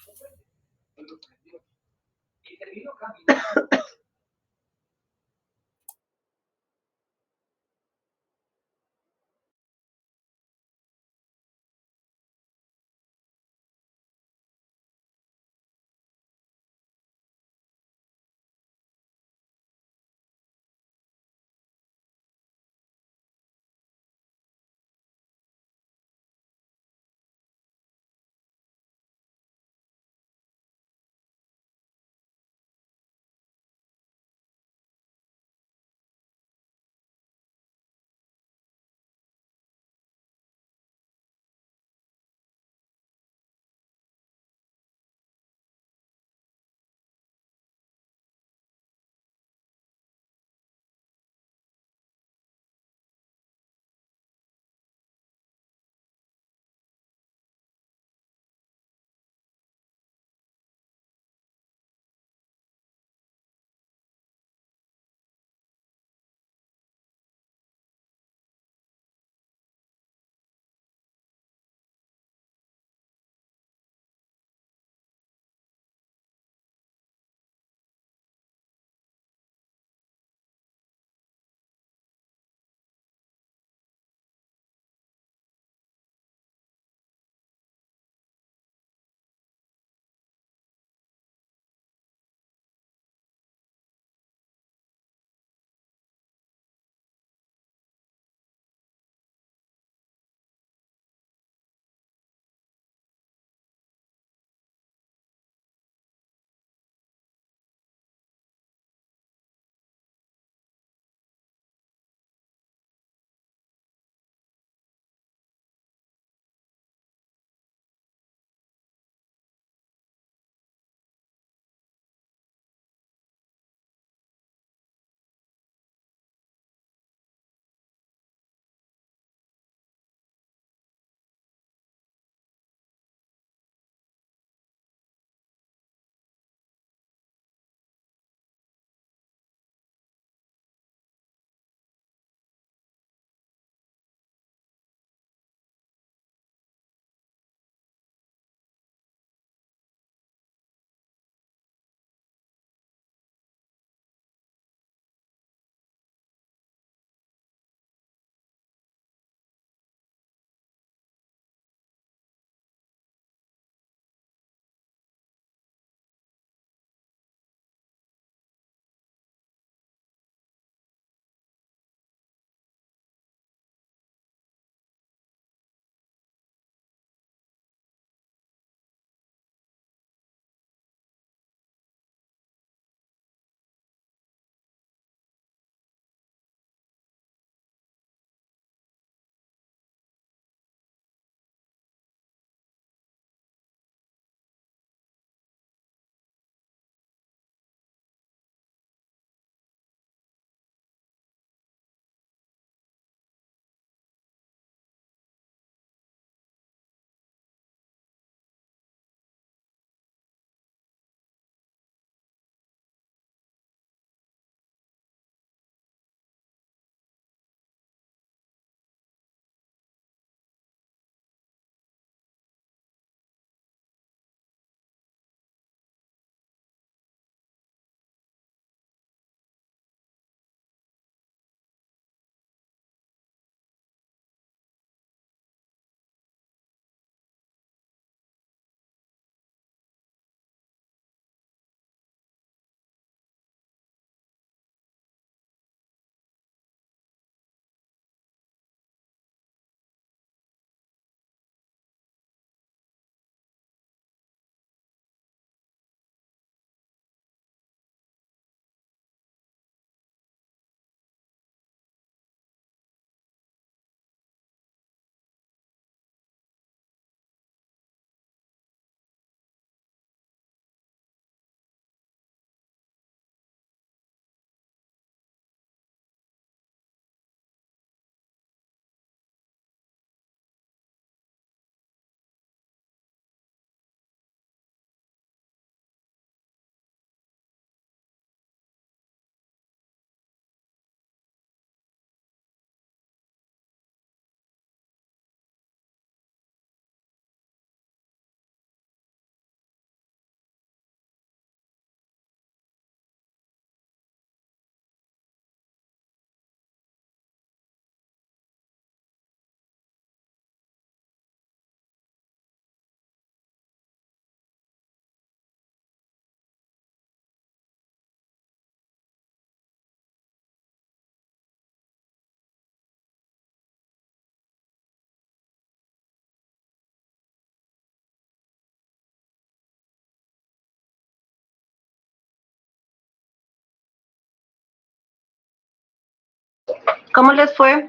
¿Cómo les fue?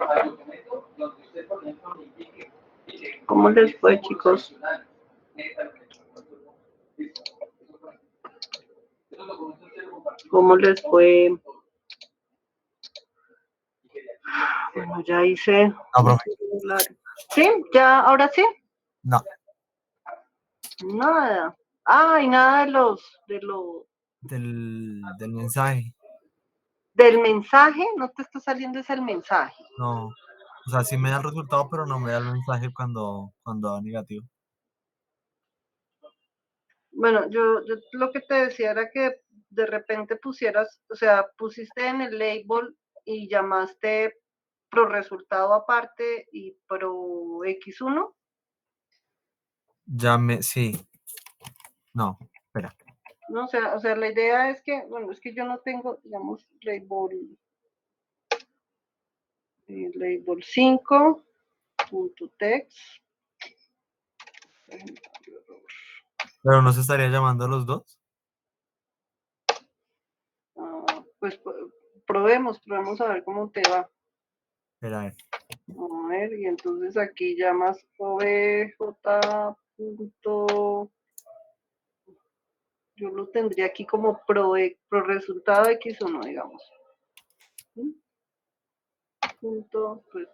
¿Cómo les fue, chicos? ¿Cómo les fue? Bueno, ya hice. No, profe. ¿Sí? ¿Ya? ¿Ahora sí? No, Nada. Ah, y nada del mensaje. del mensaje. No te está saliendo ese el mensaje. No. O sea, sí me da el resultado, pero no me da el mensaje cuando da negativo. Bueno, yo lo que te decía era que de repente pusieras, o sea, pusiste en el label y llamaste pro resultado aparte y pro X1. Sí. No, espera. No, o sea, la idea es que, bueno, es que yo no tengo, digamos, label 5.text. ¿Pero no se estaría llamando a los dos? Pues probemos a ver cómo te va. Espera, a ver. A ver, y entonces aquí llamas obj. Yo lo tendría aquí como pro resultado X1, digamos. ¿Sí? Punto, pues,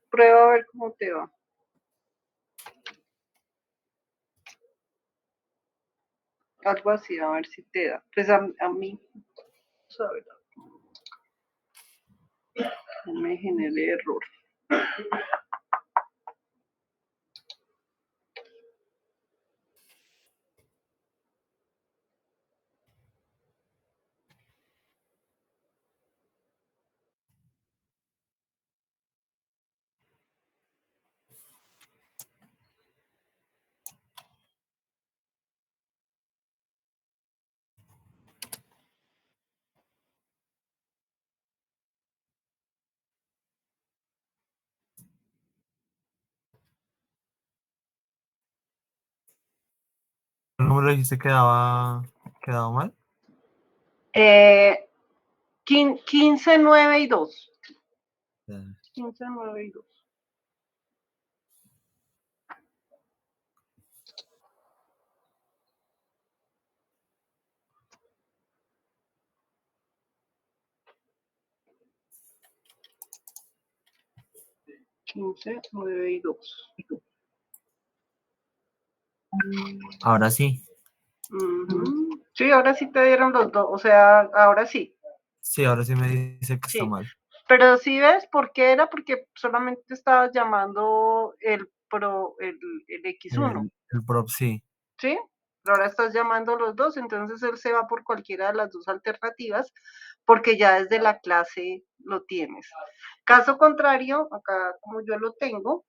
prueba a ver cómo te va. Algo así, a ver si te da. Pues a mí, a ver, no me genere error. ¿El número dijiste que quedaba mal? 15, 9 y 2. 15, 9 y 2. Quince, 9 y 2. Ahora sí. Sí, ahora sí te dieron los dos, o sea, ahora sí. Sí, ahora sí me dice que está Sí. mal. Pero sí ves por qué era, porque solamente estabas llamando el X1, El prop sí. ¿sí? Pero ahora estás llamando los dos, entonces él se va por cualquiera de las dos alternativas, porque ya desde la clase lo tienes. Caso contrario, acá como yo lo tengo,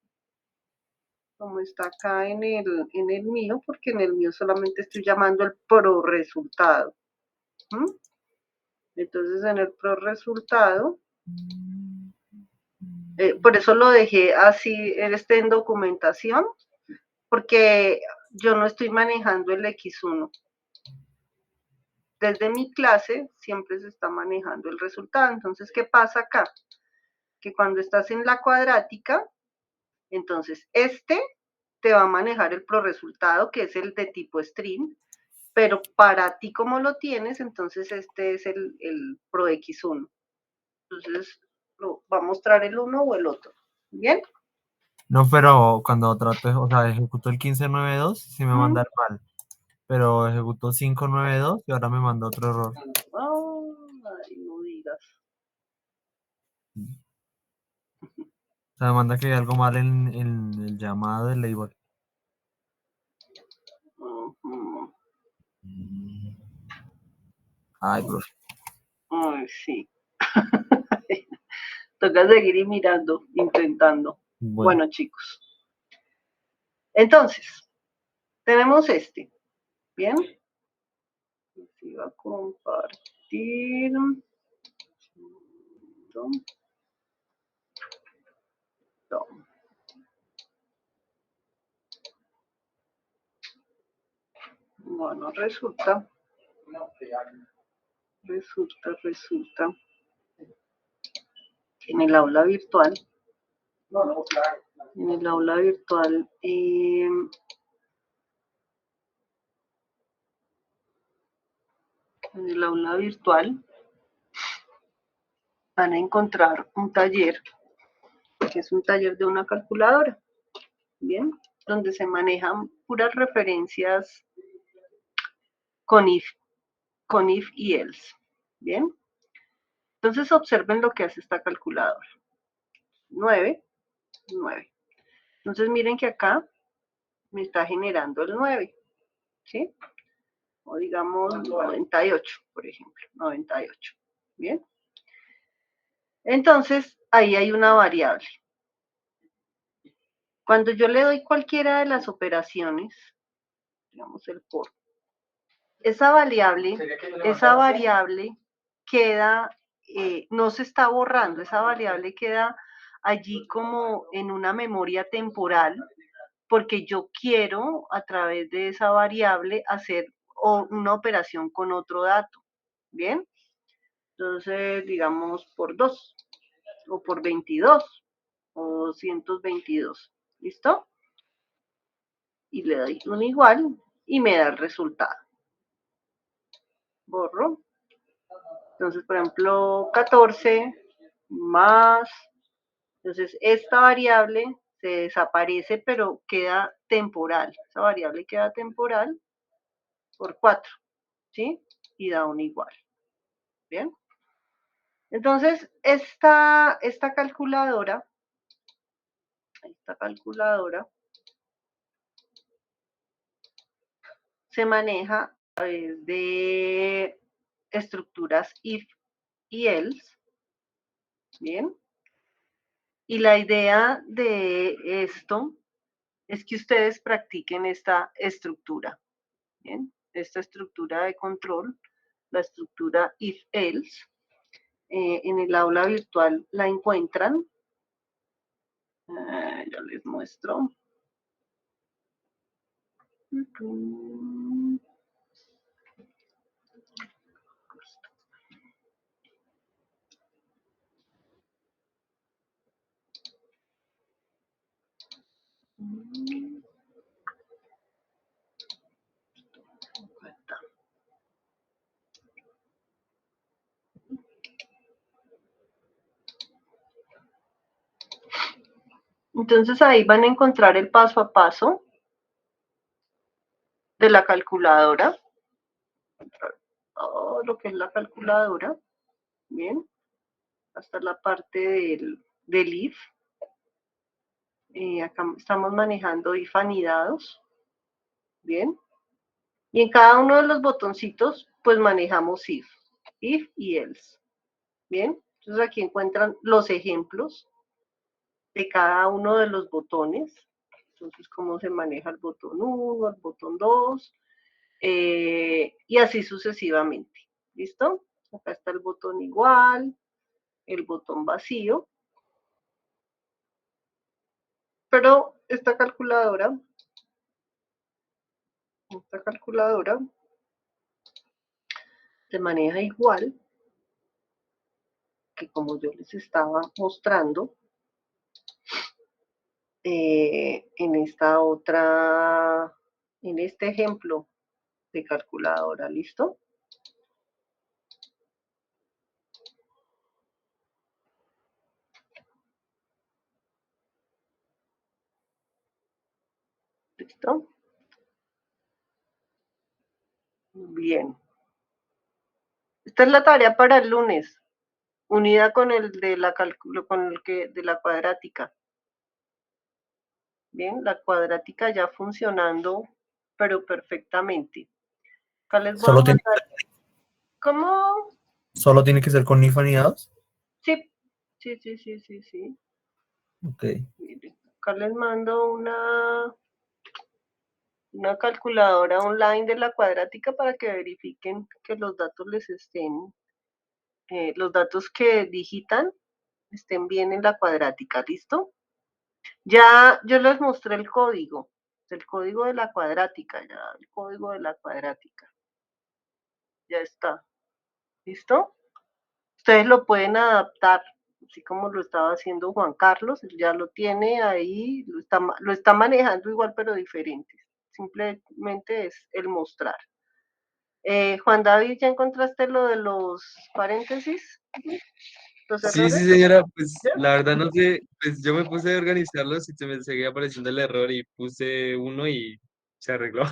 como está acá en el mío, porque en el mío solamente estoy llamando el pro resultado. Entonces en el pro resultado, por eso lo dejé así, en documentación, porque yo no estoy manejando el X1. Desde mi clase siempre se está manejando el resultado. Entonces, ¿qué pasa acá? Que cuando estás en la cuadrática, entonces te va a manejar el pro resultado, que es el de tipo string, pero para ti como lo tienes, entonces este es el pro X1. Entonces, va a mostrar el uno o el otro. ¿Bien? No, pero cuando trato, o sea, ejecutó el 1592, sí me manda el mal. Pero ejecutó 592 y ahora me manda otro error. Ay, no digas. O sea, me manda que hay algo mal en el llamado del label. Ay, profe. Ay, sí. Toca seguir mirando, intentando. Bueno, chicos. Entonces, tenemos este. ¿Bien? Así va a compartir. Bueno, resulta. en el aula virtual, van a encontrar un taller, que es un taller de una calculadora, ¿bien? Donde se manejan puras referencias con if y else, ¿bien? Entonces observen lo que hace esta calculadora. 9. Entonces miren que acá me está generando el 9, ¿sí? O digamos 98, por ejemplo, 98, ¿bien? Entonces, ahí hay una variable. Cuando yo le doy cualquiera de las operaciones, digamos el por, esa variable queda, no se está borrando, esa variable queda allí como en una memoria temporal, porque yo quiero a través de esa variable hacer una operación con otro dato, ¿bien? Entonces, digamos por 2, o por 22, o 222, ¿listo? Y le doy un igual y me da el resultado. Borro. Entonces, por ejemplo, 14 más, entonces esta variable se desaparece, pero queda temporal. Esa variable queda temporal por 4, ¿sí? Y da un igual. ¿Bien? Entonces, esta calculadora se maneja a través de estructuras if y else, ¿bien? Y la idea de esto es que ustedes practiquen esta estructura, ¿bien? Esta estructura de control, la estructura if-else. En el aula virtual la encuentran. Ya les muestro. Entonces ahí van a encontrar el paso a paso de la calculadora. Todo lo que es la calculadora. Bien. Hasta la parte del if. Acá estamos manejando if anidados. Bien. Y en cada uno de los botoncitos, pues manejamos if y else. Bien. Entonces aquí encuentran los ejemplos de cada uno de los botones. Entonces, cómo se maneja el botón 1, el botón 2, y así sucesivamente. ¿Listo? Acá está el botón igual, el botón vacío. Pero esta calculadora se maneja igual que como yo les estaba mostrando en este ejemplo de calculadora. ¿Listo? ¿Listo? Bien. Esta es la tarea para el lunes, unida con el de la de la cuadrática. Bien, la cuadrática ya funcionando, pero perfectamente. Acá les voy a mandar. ¿Cómo? ¿Solo tiene que ser con if anidados? Sí. Ok. Miren, acá les mando una calculadora online de la cuadrática para que verifiquen que los datos les estén, los datos que digitan estén bien en la cuadrática. ¿Listo? Ya yo les mostré el código de la cuadrática, ya está. ¿Listo? Ustedes lo pueden adaptar así como lo estaba haciendo Juan Carlos, él ya lo tiene ahí, lo está manejando igual pero diferente. Simplemente es el mostrar. Juan David, ¿ya encontraste lo de los paréntesis? ¿Los Sí, errores? sí, señora, pues ¿Ya? la verdad no sé, pues yo me puse a organizarlos y se me seguía apareciendo el error y puse uno y se arregló.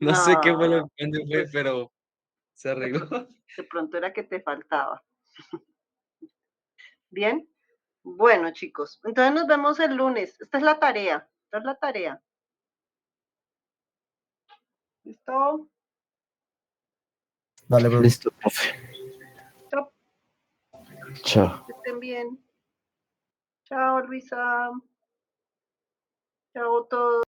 No sé qué fue lo que fue, Pues, pero se arregló. de pronto era que te faltaba. Bien. Bueno, chicos, entonces nos vemos el lunes. Esta es la tarea. Esta es la tarea. ¿Listo? Dale, profe. Listo, profe. Chao. Chao. Que estén bien. Chao, Luisa. Chao, todos.